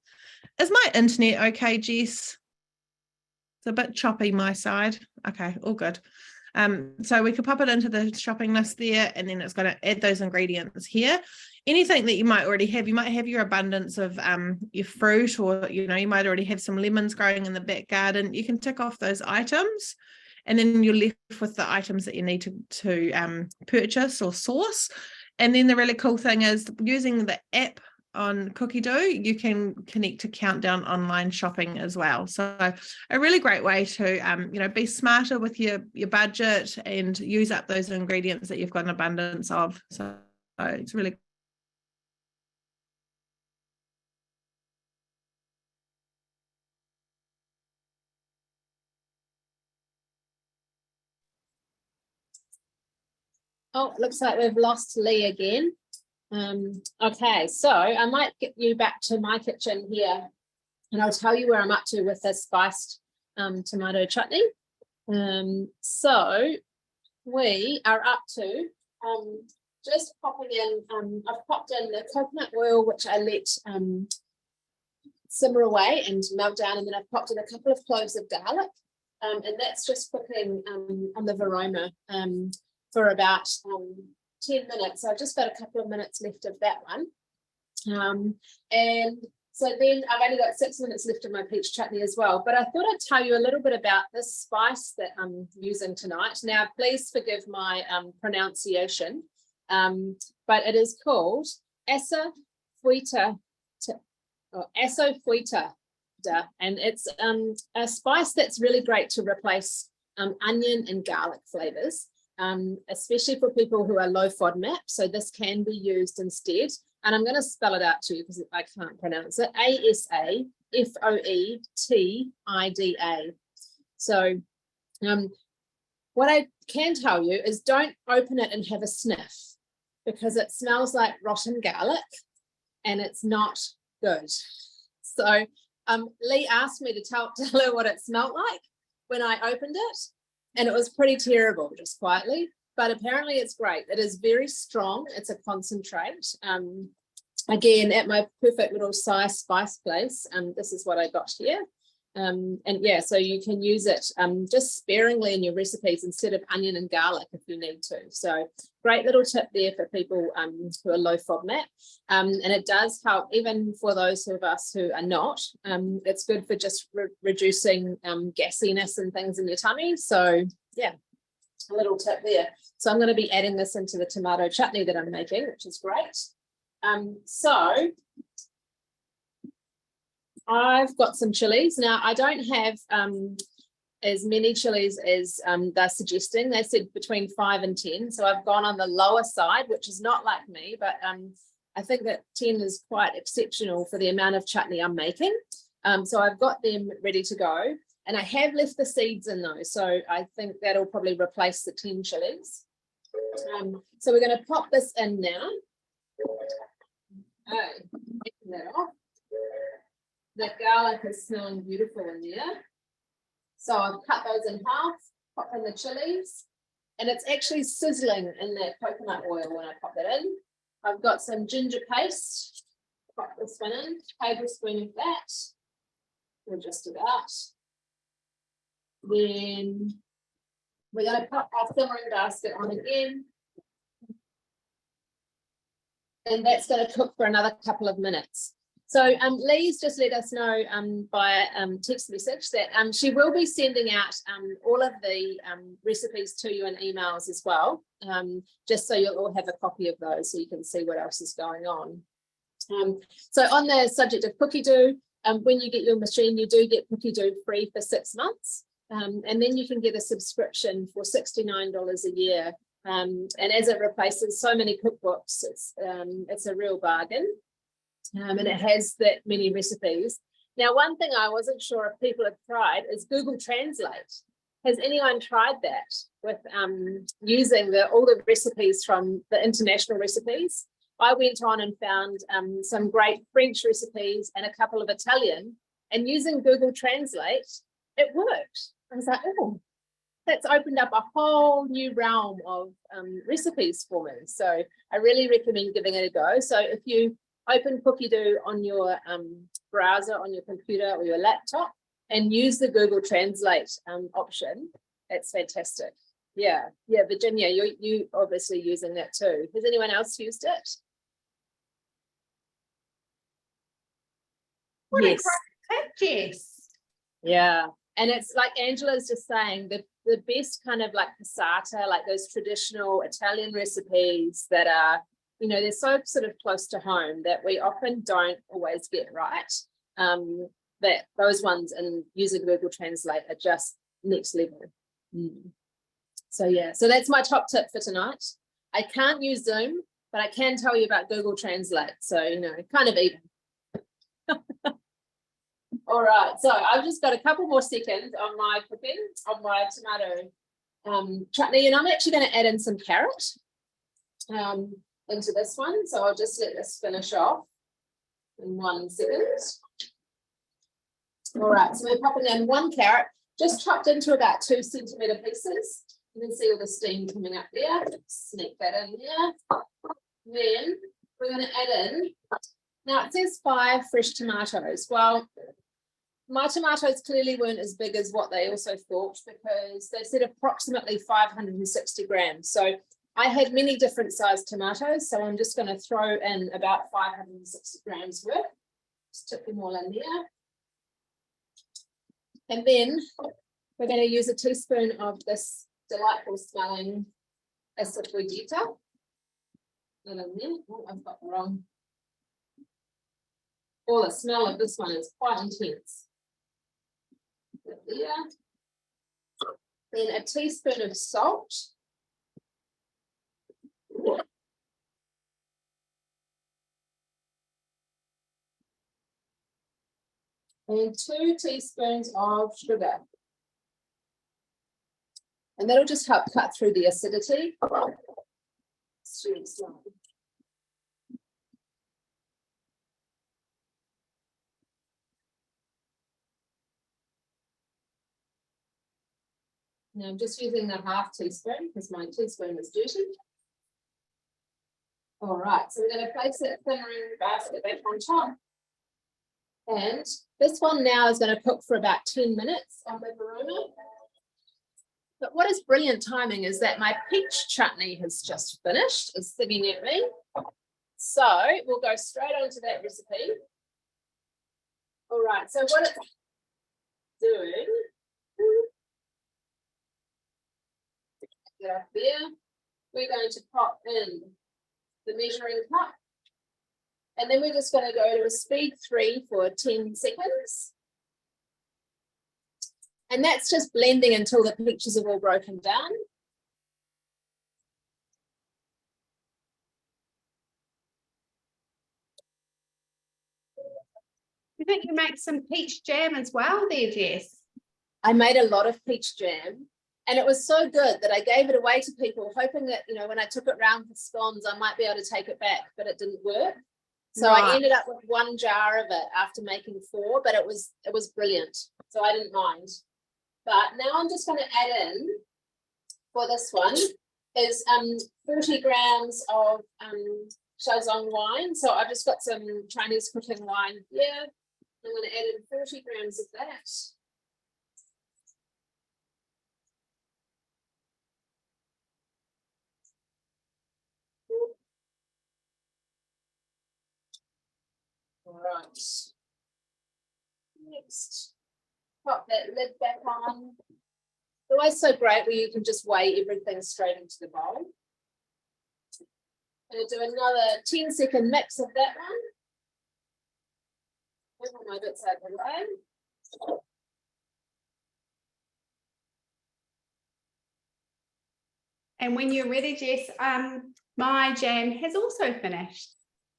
Is my internet okay, Jess? It's a bit choppy my side. Okay, all good. So we could pop it into the shopping list there, and then it's going to add those ingredients here. Anything that you might already have, you might have your abundance of your fruit, or you might already have some lemons growing in the back garden. You can tick off those items, and then you're left with the items that you need to purchase or source. And then the really cool thing is, using the app on Cookie Dough, you can connect to Countdown online shopping as well. So a really great way to be smarter with your budget and use up those ingredients that you've got an abundance of. So it's really Oh, looks like we've lost Lee again. Okay, so I might get you back to my kitchen here, and I'll tell you where I'm up to with this spiced tomato chutney. So we are up to just popping in, I've popped in the coconut oil, which I let simmer away and melt down, and then I've popped in a couple of cloves of garlic, and that's just cooking on the varoma for about 10 minutes. So I've just got a couple of minutes left of that one. And so then I've only got 6 minutes left of my peach chutney as well. But I thought I'd tell you a little bit about this spice that I'm using tonight. Now, please forgive my pronunciation, but it is called asafoetida, and it's a spice that's really great to replace onion and garlic flavors. Especially for people who are low FODMAP. So this can be used instead. And I'm going to spell it out to you because I can't pronounce it. asafoetida. So what I can tell you is, don't open it and have a sniff, because it smells like rotten garlic and it's not good. So Lee asked me to tell her what it smelled like when I opened it. And it was pretty terrible, just quietly, but apparently it's great. It is very strong. It's a concentrate. Again, at my perfect little size spice place, this is what I got here. And yeah, so you can use it just sparingly in your recipes instead of onion and garlic if you need to. So great little tip there for people who are low FODMAP. And it does help even for those of us who are not. It's good for just reducing gassiness and things in your tummy. So yeah, a little tip there. So I'm going to be adding this into the tomato chutney that I'm making, which is great. So I've got some chilies. Now, I don't have as many chilies as they're suggesting. They said between 5 and 10. So I've gone on the lower side, which is not like me, but I think that 10 is quite exceptional for the amount of chutney I'm making. So I've got them ready to go. And I have left the seeds in those. So I think that'll probably replace the 10 chilies. So we're going to pop this in now. Taking that off. The garlic is smelling beautiful in there. So I've cut those in half, pop in the chilies, and it's actually sizzling in that coconut oil when I pop that in. I've got some ginger paste, pop this one in, tablespoon of that, or just about. Then we're going to pop our simmering basket on again. And that's going to cook for another couple of minutes. So Lee's just let us know via text message that she will be sending out all of the recipes to you in emails as well, just so you'll all have a copy of those so you can see what else is going on. So on the subject of cookie dough, when you get your machine, you do get cookie dough free for 6 months, and then you can get a subscription for $69 a year. And as it replaces so many cookbooks, it's a real bargain. And it has that many recipes. Now, one thing I wasn't sure if people have tried is Google Translate. Has anyone tried that with using all the recipes from the international recipes? I went on and found some great French recipes and a couple of Italian, and using Google Translate, it worked. I was like, oh, that's opened up a whole new realm of recipes for me. So I really recommend giving it a go. So if you open Cookie Dough on your browser, on your computer or your laptop, and use the Google Translate option, it's fantastic. Yeah, Virginia, you obviously using that too. Has anyone else used it? What a Yes. great tip, Jess. Yeah, and it's like Angela's just saying, the best kind of like passata, like those traditional Italian recipes that are, you know, they're so sort of close to home that we often don't always get right. That those ones and using Google Translate are just next level. So yeah, so that's my top tip for tonight. I can't use Zoom, but I can tell you about Google Translate. So, you know, kind of even. All right, so I've just got a couple more seconds on my cooking, on my tomato chutney, and I'm actually going to add in some carrot into this one. So I'll just let this finish off in 1 second. All right, so we're popping in 1 carrot, just chopped into about 2 centimetre pieces. You can see all the steam coming up there. Sneak that in there. Then we're going to add in, now it says 5 fresh tomatoes. Well, my tomatoes clearly weren't as big as what they also thought, because they said approximately 560 grams. So I had many different sized tomatoes, so I'm just going to throw in about 560 grams worth. Just tip them all in there. And then we're going to use a teaspoon of this delightful smelling acetylvegeta. Oh, I've got the wrong. Oh, the smell of this one is quite intense. There. Then a teaspoon of salt. And 2 teaspoons of sugar. And that'll just help cut through the acidity. Now I'm just using the ½ teaspoon because my teaspoon is dirty. All right, so we're going to place that simmering basket back on top. And this one now is going to cook for about 10 minutes on the varuna. But what is brilliant timing is that my peach chutney has just finished, is sitting at me. So we'll go straight on to that recipe. All right, so what it's doing, get up there, we're going to pop in the measuring cup. And then we're just going to go to a speed 3 for 10 seconds. And that's just blending until the peaches have all broken down. You think you make some peach jam as well there, Jess? I made a lot of peach jam, and it was so good that I gave it away to people, hoping that, you know, when I took it round for scones, I might be able to take it back, but it didn't work. So I ended up with 1 jar of it after making 4, but it was brilliant. So I didn't mind. But now I'm just going to add in, for this one, is 40 grams of Saison wine. So I've just got some Chinese cooking wine here. I'm going to add in 40 grams of that. All right. Next, pop that lid back on. Always so great where you can just weigh everything straight into the bowl. Gonna do another 10-second mix of that one. Move all my bits out of the way. And when you're ready, Jess, my jam has also finished.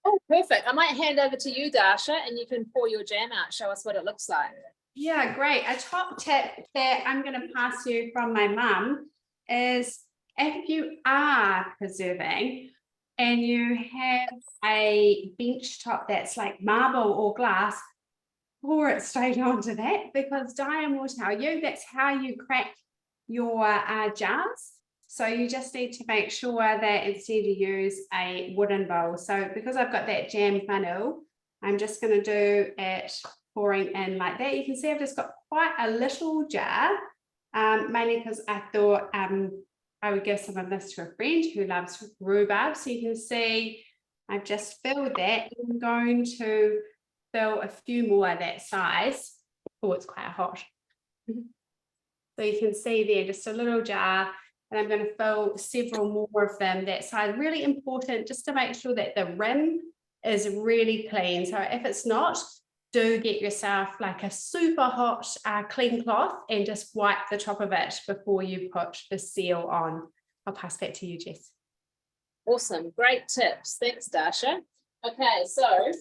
Oh, perfect. I might hand over to you, Dasha, and you can pour your jam out, show us what it looks like. Yeah, great. A top tip that I'm going to pass you from my mum is if you are preserving and you have a bench top that's like marble or glass, pour it straight onto that, because Diane will tell you that's how you crack your jars. So you just need to make sure that instead you use a wooden bowl. So because I've got that jam funnel, I'm just going to do it pouring in like that. You can see I've just got quite a little jar, mainly because I thought I would give some of this to a friend who loves rhubarb. So you can see I've just filled that. I'm going to fill a few more that size. Oh, it's quite hot. So you can see there just a little jar, and I'm going to fill several more of them that size. Really important just to make sure that the rim is really clean. So if it's not, do get yourself like a super hot clean cloth and just wipe the top of it before you put the seal on. I'll pass that to you, Jess. Awesome, great tips. Thanks, Dasha. Okay, so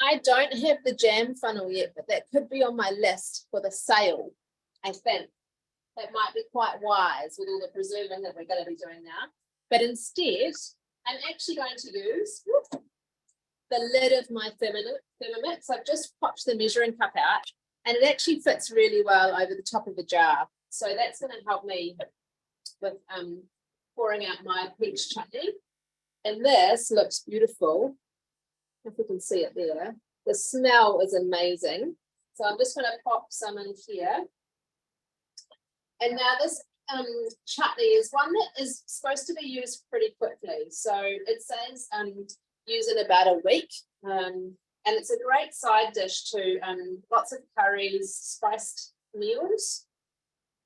I don't have the jam funnel yet, but that could be on my list for the sale, I think. That might be quite wise with all the preserving that we're going to be doing now. But instead, I'm actually going to use the lid of my Thermomix. I've just popped the measuring cup out, and it actually fits really well over the top of the jar. So that's going to help me with pouring out my peach chutney. And this looks beautiful, if you can see it there. The smell is amazing. So I'm just going to pop some in here. And now this chutney is one that is supposed to be used pretty quickly. So it says use in about a week. And it's a great side dish to lots of curries, spiced meals,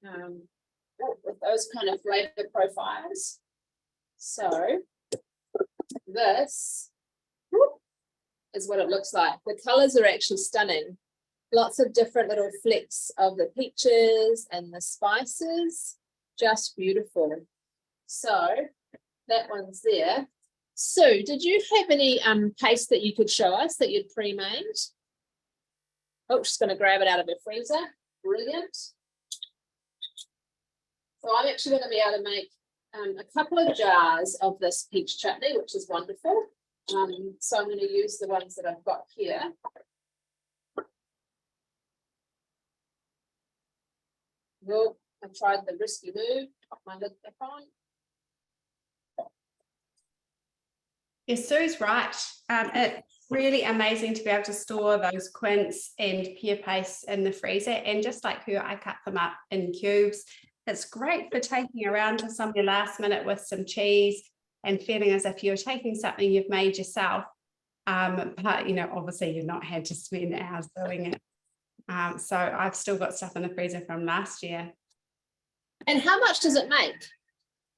with those kind of flavor profiles. So this is what it looks like. The colors are actually stunning. Lots of different little flecks of the peaches and the spices, just beautiful. So that one's there. Sue, did you have any paste that you could show us that you'd pre-made? Oh, she's going to grab it out of her freezer. Brilliant. So I'm actually going to be able to make a couple of jars of this peach chutney, which is wonderful. So I'm going to use the ones that I've got here. Well, I tried the risky move, pop my lid back on. Yes, Sue's right. It's really amazing to be able to store those quince and pear paste in the freezer, and just like her, I cut them up in cubes. It's great for taking around to somebody last minute with some cheese and feeling as if you're taking something you've made yourself. But you know, obviously you've not had to spend hours doing it. So I've still got stuff in the freezer from last year. And how much does it make?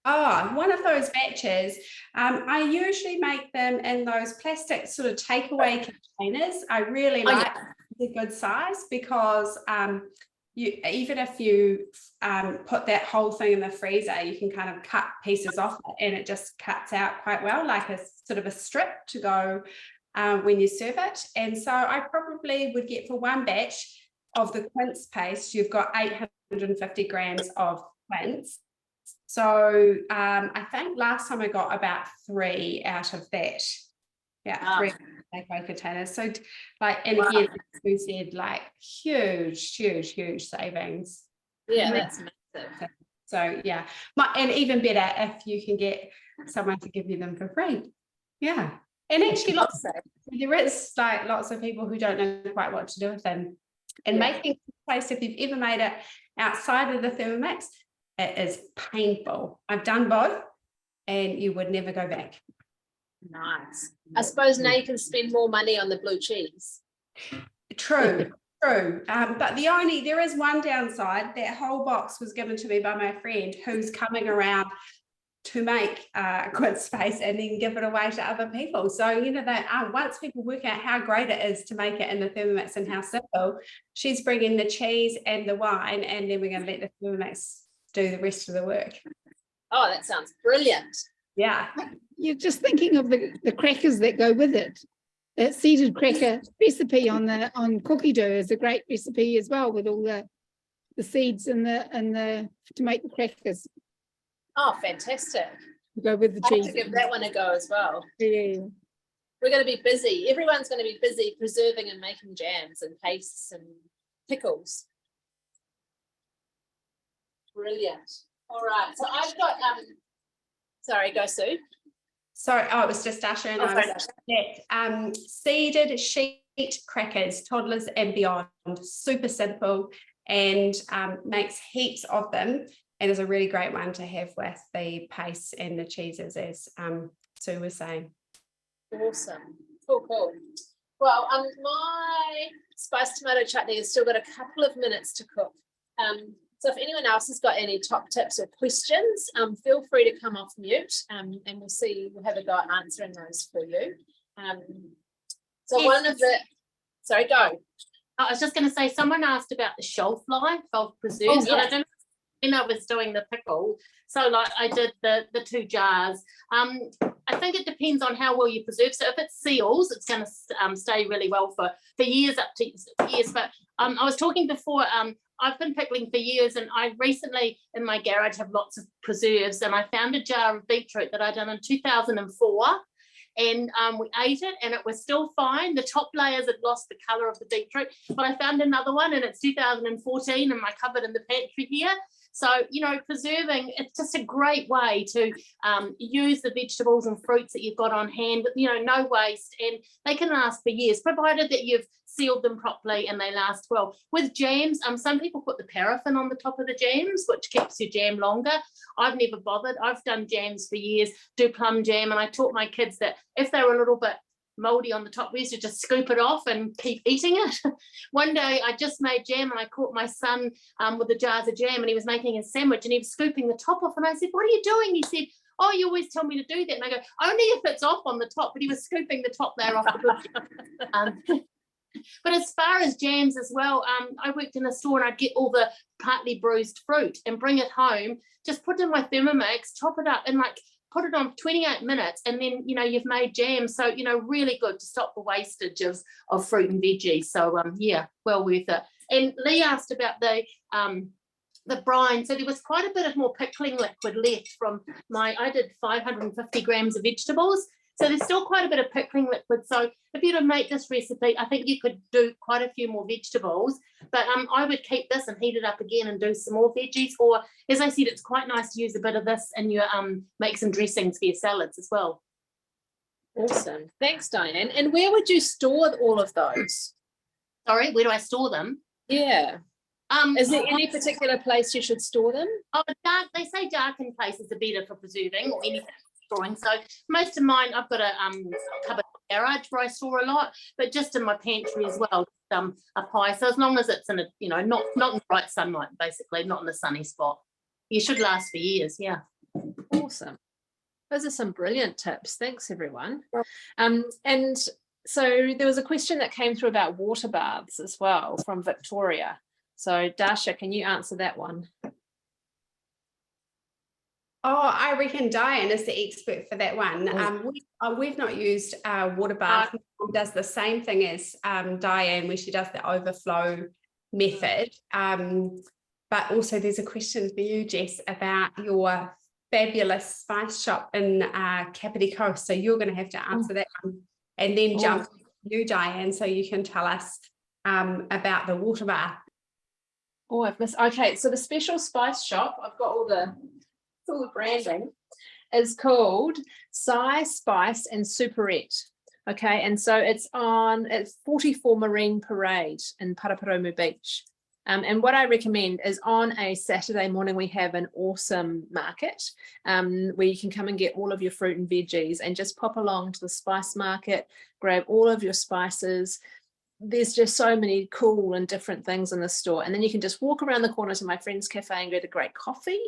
Oh, one of those batches, I usually make them in those plastic sort of takeaway containers. I really like the good size, because even if you put that whole thing in the freezer, you can kind of cut pieces off it, and it just cuts out quite well, like a sort of a strip to go when you serve it. And so I probably would get, for one batch of the quince paste, you've got 850 grams of quince. So I think last time I got about 3 out of that. Yeah, 3 takeaway containers. So like, and again, we said like huge savings. Yeah, that's massive. So yeah, and even better if you can get someone to give you them for free. Yeah. And actually there is like lots of people who don't know quite what to do with them. And making paste, if you've ever made it outside of the Thermomix, it is painful. I've done both, and you would never go back. Nice. I suppose now you can spend more money on the blue cheese. True. But there is one downside. That whole box was given to me by my friend who's coming around to make a good space and then give it away to other people. So, you know, that once people work out how great it is to make it in the Thermomix and how simple, she's bringing the cheese and the wine, and then we're going to let the Thermomix do the rest of the work. Oh, that sounds brilliant. Yeah. You're just thinking of the crackers that go with it. That seeded cracker recipe on cookie dough is a great recipe as well, with all the seeds and the to make the crackers. Oh, fantastic. To go with the I have cheese. to give that one a go as well. Yeah. We're going to be busy. Everyone's going to be busy preserving and making jams and pastes and pickles. Brilliant. All right. So I've got sorry, go Sue. Sorry, it was just Dasha and I was that seeded sheet crackers, toddlers and beyond, super simple, and makes heaps of them, and is a really great one to have with the pastes and the cheeses, as Sue was saying. Awesome. Cool. Well, my spiced tomato chutney has still got a couple of minutes to cook. So if anyone else has got any top tips or questions, feel free to come off mute, and we'll have a go at answering those for you. So Yes. one of the, sorry, go. I was just going to say, someone asked about the shelf life of preserves. Oh, And I yes. don't know when I was doing the pickle, so like I did the 2 jars. I think it depends on how well you preserve. So if it seals, it's going to stay really well for years, up to years. But I was talking before, I've been pickling for years, and I recently in my garage have lots of preserves, and I found a jar of beetroot that I'd done in 2004, and we ate it and it was still fine. The top layers had lost the colour of the beetroot, but I found another one, and it's 2014 in my cupboard in the pantry here. So, you know, preserving, it's just a great way to use the vegetables and fruits that you've got on hand, with, you know, no waste, and they can last for years, provided that you've sealed them properly and they last well. With jams, some people put the paraffin on the top of the jams, which keeps your jam longer. I've never bothered. I've done jams for years, do plum jam, and I taught my kids that if they were a little bit moldy on the top, we used to just scoop it off and keep eating it. One day I just made jam, and I caught my son with the jars of jam, and he was making a sandwich and he was scooping the top off, and I said, "What are you doing?" He said, "Oh, you always tell me to do that." And I go, "Only if it's off on the top," but he was scooping the top layer off the But as far as jams as well, I worked in a store, and I'd get all the partly bruised fruit and bring it home, just put it in my Thermomix, chop it up, and like put it on 28 minutes, and then, you know, you've made jam. So, you know, really good to stop the wastage of fruit and veggies. So yeah, well worth it. And Lee asked about the brine. So there was quite a bit of more pickling liquid left from I did 550 grams of vegetables. So there's still quite a bit of pickling liquid. So if you were to make this recipe, I think you could do quite a few more vegetables, but I would keep this and heat it up again and do some more veggies. Or, as I said, it's quite nice to use a bit of this and you make some dressings for your salads as well. Awesome. Thanks, Diane. And where would you store all of those? Sorry, where do I store them? Yeah. Is there any particular place you should store them? Oh, they say darkened places are better for preserving, or anything storing. So most of mine, I've got a cupboard garage where I store a lot, but just in my pantry as well, up high. So as long as it's in a, you know, not in the bright sunlight, basically, not in a sunny spot, you should last for years. Yeah. Awesome. Those are some brilliant tips. Thanks, everyone. And so there was a question that came through about water baths as well from Victoria. So Dasha, can you answer that one? Oh, I reckon Diane is the expert for that one. We've not used water bath. Mum does the same thing as Diane, where she does the overflow method. But also there's a question for you, Jess, about your fabulous spice shop in Kapiti Coast. So you're going to have to answer that one, and then jump to you, Diane, so you can tell us about the water bath. Oh, I've missed. Okay, so the special spice shop, I've got all the branding, is called Spice and Superette. Okay, and so it's 44 Marine Parade in Paraparaumu Beach. And what I recommend is on a Saturday morning, we have an awesome market where you can come and get all of your fruit and veggies, and just pop along to the spice market, grab all of your spices, there's just so many cool and different things in the store, and then you can just walk around the corner to my friend's cafe and get a great coffee,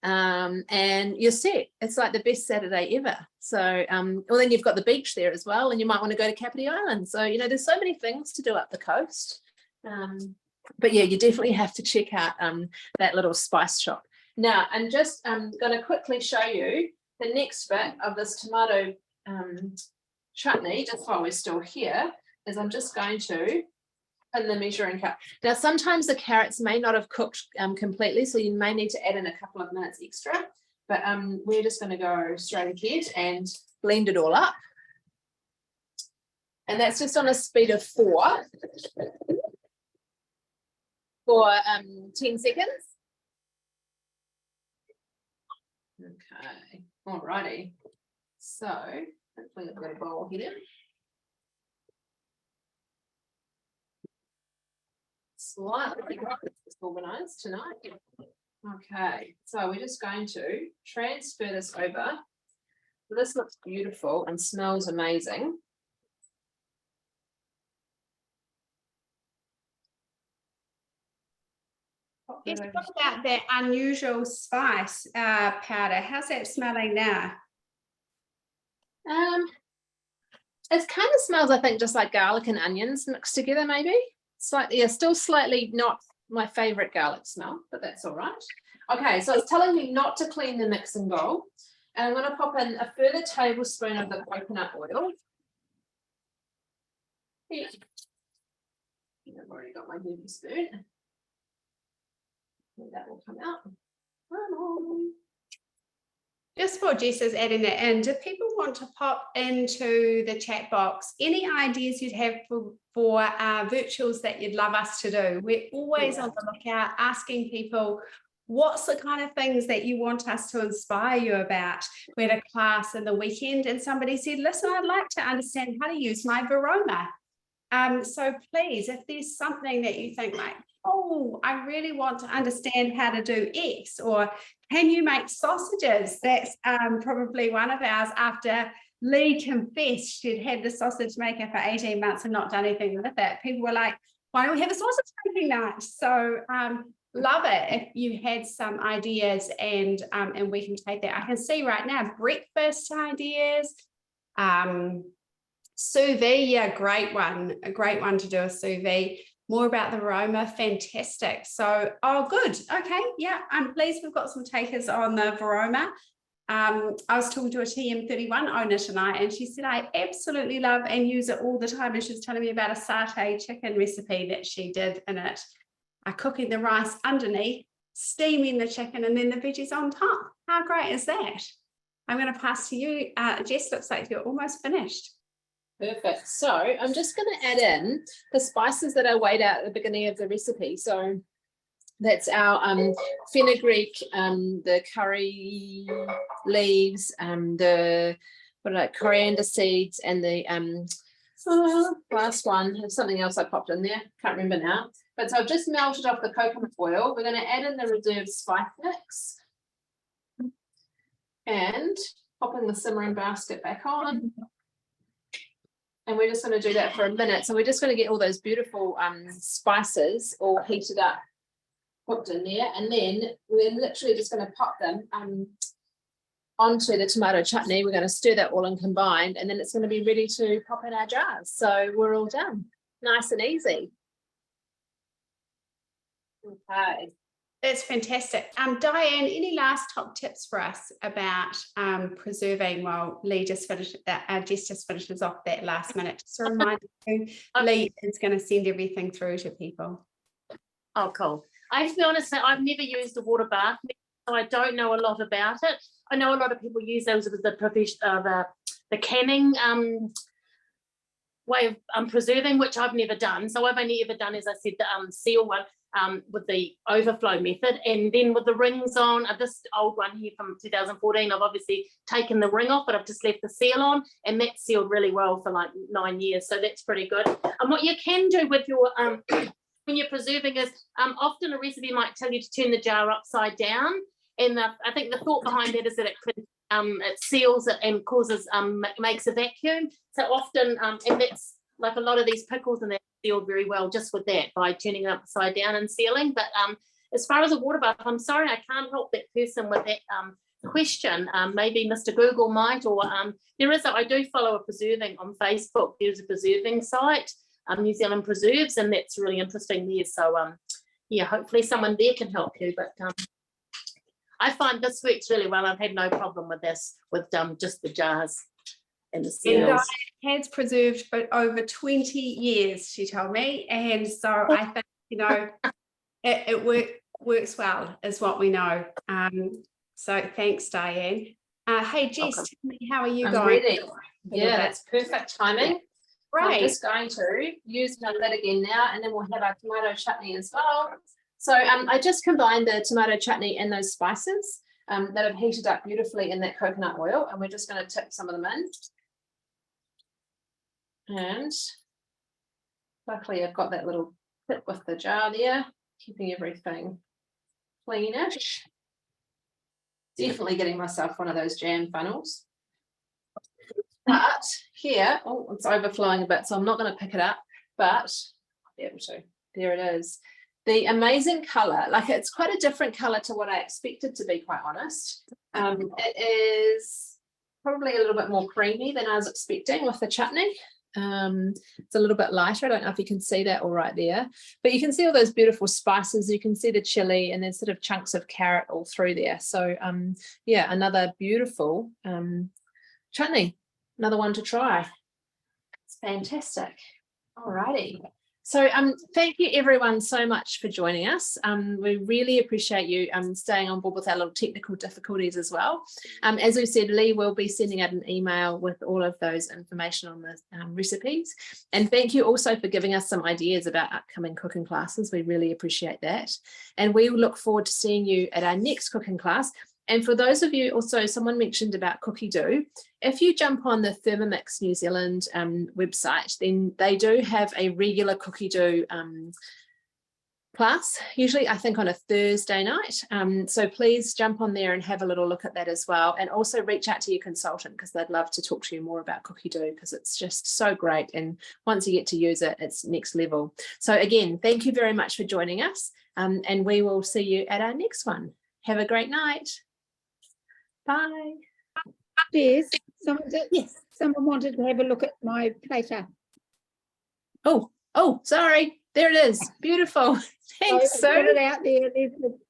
and you're set. It's like the best Saturday ever. So well, then you've got the beach there as well, and you might want to go to Kapiti Island. So there's so many things to do up the coast, but yeah, you definitely have to check out that little spice shop. Now I'm just going to quickly show you the next bit of this tomato chutney, just while we're still here, is I'm just going to put the measuring cup. Now, sometimes the carrots may not have cooked completely, so you may need to add in a couple of minutes extra, but we're just going to go straight ahead and blend it all up. And that's just on a speed of 4 for 10 seconds. Okay, all righty. So hopefully I've got a bowl here. Slightly organized tonight. Okay, so we're just going to transfer this over. This looks beautiful and smells amazing. Yes, what about that unusual spice powder? How's that smelling now? It kind of smells, I think, just like garlic and onions mixed together, maybe. Slightly, yeah, still slightly not my favorite garlic smell, but that's all right. Okay, so it's telling me not to clean the mixing bowl, and I'm going to pop in a further tablespoon of the coconut oil. Yeah. I've already got my baby spoon. That will come out. Come on. Just while Jess is adding that in, do people want to pop into the chat box any ideas you'd have for virtuals that you'd love us to do? We're always on the lookout, asking people, what's the kind of things that you want us to inspire you about? We had a class in the weekend and somebody said, listen, I'd like to understand how to use my Varoma. So please, if there's something that you think like, oh, I really want to understand how to do X, or can you make sausages? That's probably one of ours after Lee confessed she'd had the sausage maker for 18 months and not done anything with it. People were like, why don't we have a sausage making night? So love it if you had some ideas and we can take that. I can see right now breakfast ideas. Sous vide, yeah, great one. A great one to do a sous vide. More about the aroma, fantastic. So, oh, good. Okay, yeah, I'm pleased we've got some takers on the Varoma. I was talking to a TM31 owner tonight, and she said, I absolutely love and use it all the time. And she was telling me about a satay chicken recipe that she did in it. Cooking the rice underneath, steaming the chicken, and then the veggies on top. How great is that? I'm going to pass to you. Jess, looks like you're almost finished. Perfect. So I'm just going to add in the spices that I weighed out at the beginning of the recipe. So that's our fenugreek, the curry leaves, the coriander seeds, and the last one, there's something else I popped in there, can't remember now. But so I've just melted off the coconut oil. We're going to add in the reserved spice mix and popping the simmering basket back on. And we're just going to do that for a minute. So we're just going to get all those beautiful spices all heated up, cooked in there. And then we're literally just going to pop them onto the tomato chutney. We're going to stir that all in combined, and then it's going to be ready to pop in our jars. So we're all done. Nice and easy. Okay. That's fantastic. Diane, any last top tips for us about preserving while Lee just finished Jess just finishes off that last minute? Just a reminder, Lee is going to send everything through to people. Oh, cool. I have to be honest, I've never used a water bath, so I don't know a lot about it. I know a lot of people use those with the canning way of preserving, which I've never done. So I've only ever done, as I said, the seal one. With the overflow method, and then with the rings on, this old one here from 2014, I've obviously taken the ring off, but I've just left the seal on, and that's sealed really well for like 9 years, so that's pretty good. And what you can do with your when you're preserving is often a recipe might tell you to turn the jar upside down, and I think the thought behind that is that it seals it and causes makes a vacuum. So often and that's like a lot of these pickles and that sealed very well just with that by turning it upside down and sealing. But as far as a water bath, I'm sorry, I can't help that person with that question. Maybe Mr. Google might, or I do follow a preserving on Facebook. There's a preserving site, New Zealand Preserves, and that's really interesting there. So yeah, hopefully someone there can help you. But I find this works really well. I've had no problem with this, with just the jars and the And seals. Diane has preserved for over 20 years, she told me. And so I think, you know, it works well, is what we know. So thanks, Diane. Hey, Jess, Welcome. tell me, how are you I'm going? ready. Yeah, that's perfect timing. I'm Great. just going to use my lid again now, and then we'll have our tomato chutney as well. So I just combined the tomato chutney and those spices that have heated up beautifully in that coconut oil, and we're just going to tip some of them in. And luckily I've got that little tip with the jar there, keeping everything cleanish. Definitely getting myself one of those jam funnels. But here, oh, it's overflowing a bit, so I'm not going to pick it up, but I'll be able to. There it is. The amazing colour, like it's quite a different colour to what I expected, to be quite honest. It is probably a little bit more creamy than I was expecting with the chutney. It's a little bit lighter. I don't know if you can see that all right there, but you can see all those beautiful spices. You can see the chili, and there's sort of chunks of carrot all through there. So yeah, another beautiful chutney, another one to try. It's fantastic. All righty. So thank you everyone so much for joining us. We really appreciate you staying on board with our little technical difficulties as well. As we said, Lee will be sending out an email with all of those information on the recipes. And thank you also for giving us some ideas about upcoming cooking classes. We really appreciate that. And we look forward to seeing you at our next cooking class. And for those of you, also someone mentioned about cookie dough. If you jump on the Thermomix New Zealand website, then they do have a regular cookie dough class, usually I think on a Thursday night. So please jump on there and have a little look at that as well. And also reach out to your consultant, because they'd love to talk to you more about cookie dough, because it's just so great. And once you get to use it, it's next level. So again, thank you very much for joining us. And we will see you at our next one. Have a great night. Bye. Yes, someone wanted to have a look at my platter. Oh, sorry. There it is. Beautiful. Thanks, So I've got Sue. it out there.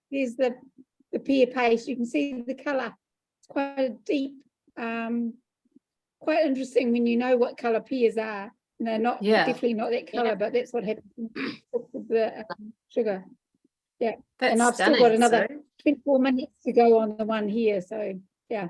There's the pear paste. You can see the colour. It's quite a deep, quite interesting when you know what colour pears are. And they're not definitely not that colour, but that's what happens with the sugar. Yeah. That's and I've stunning, still got another Sue. 24 minutes to go on the one here. So yeah.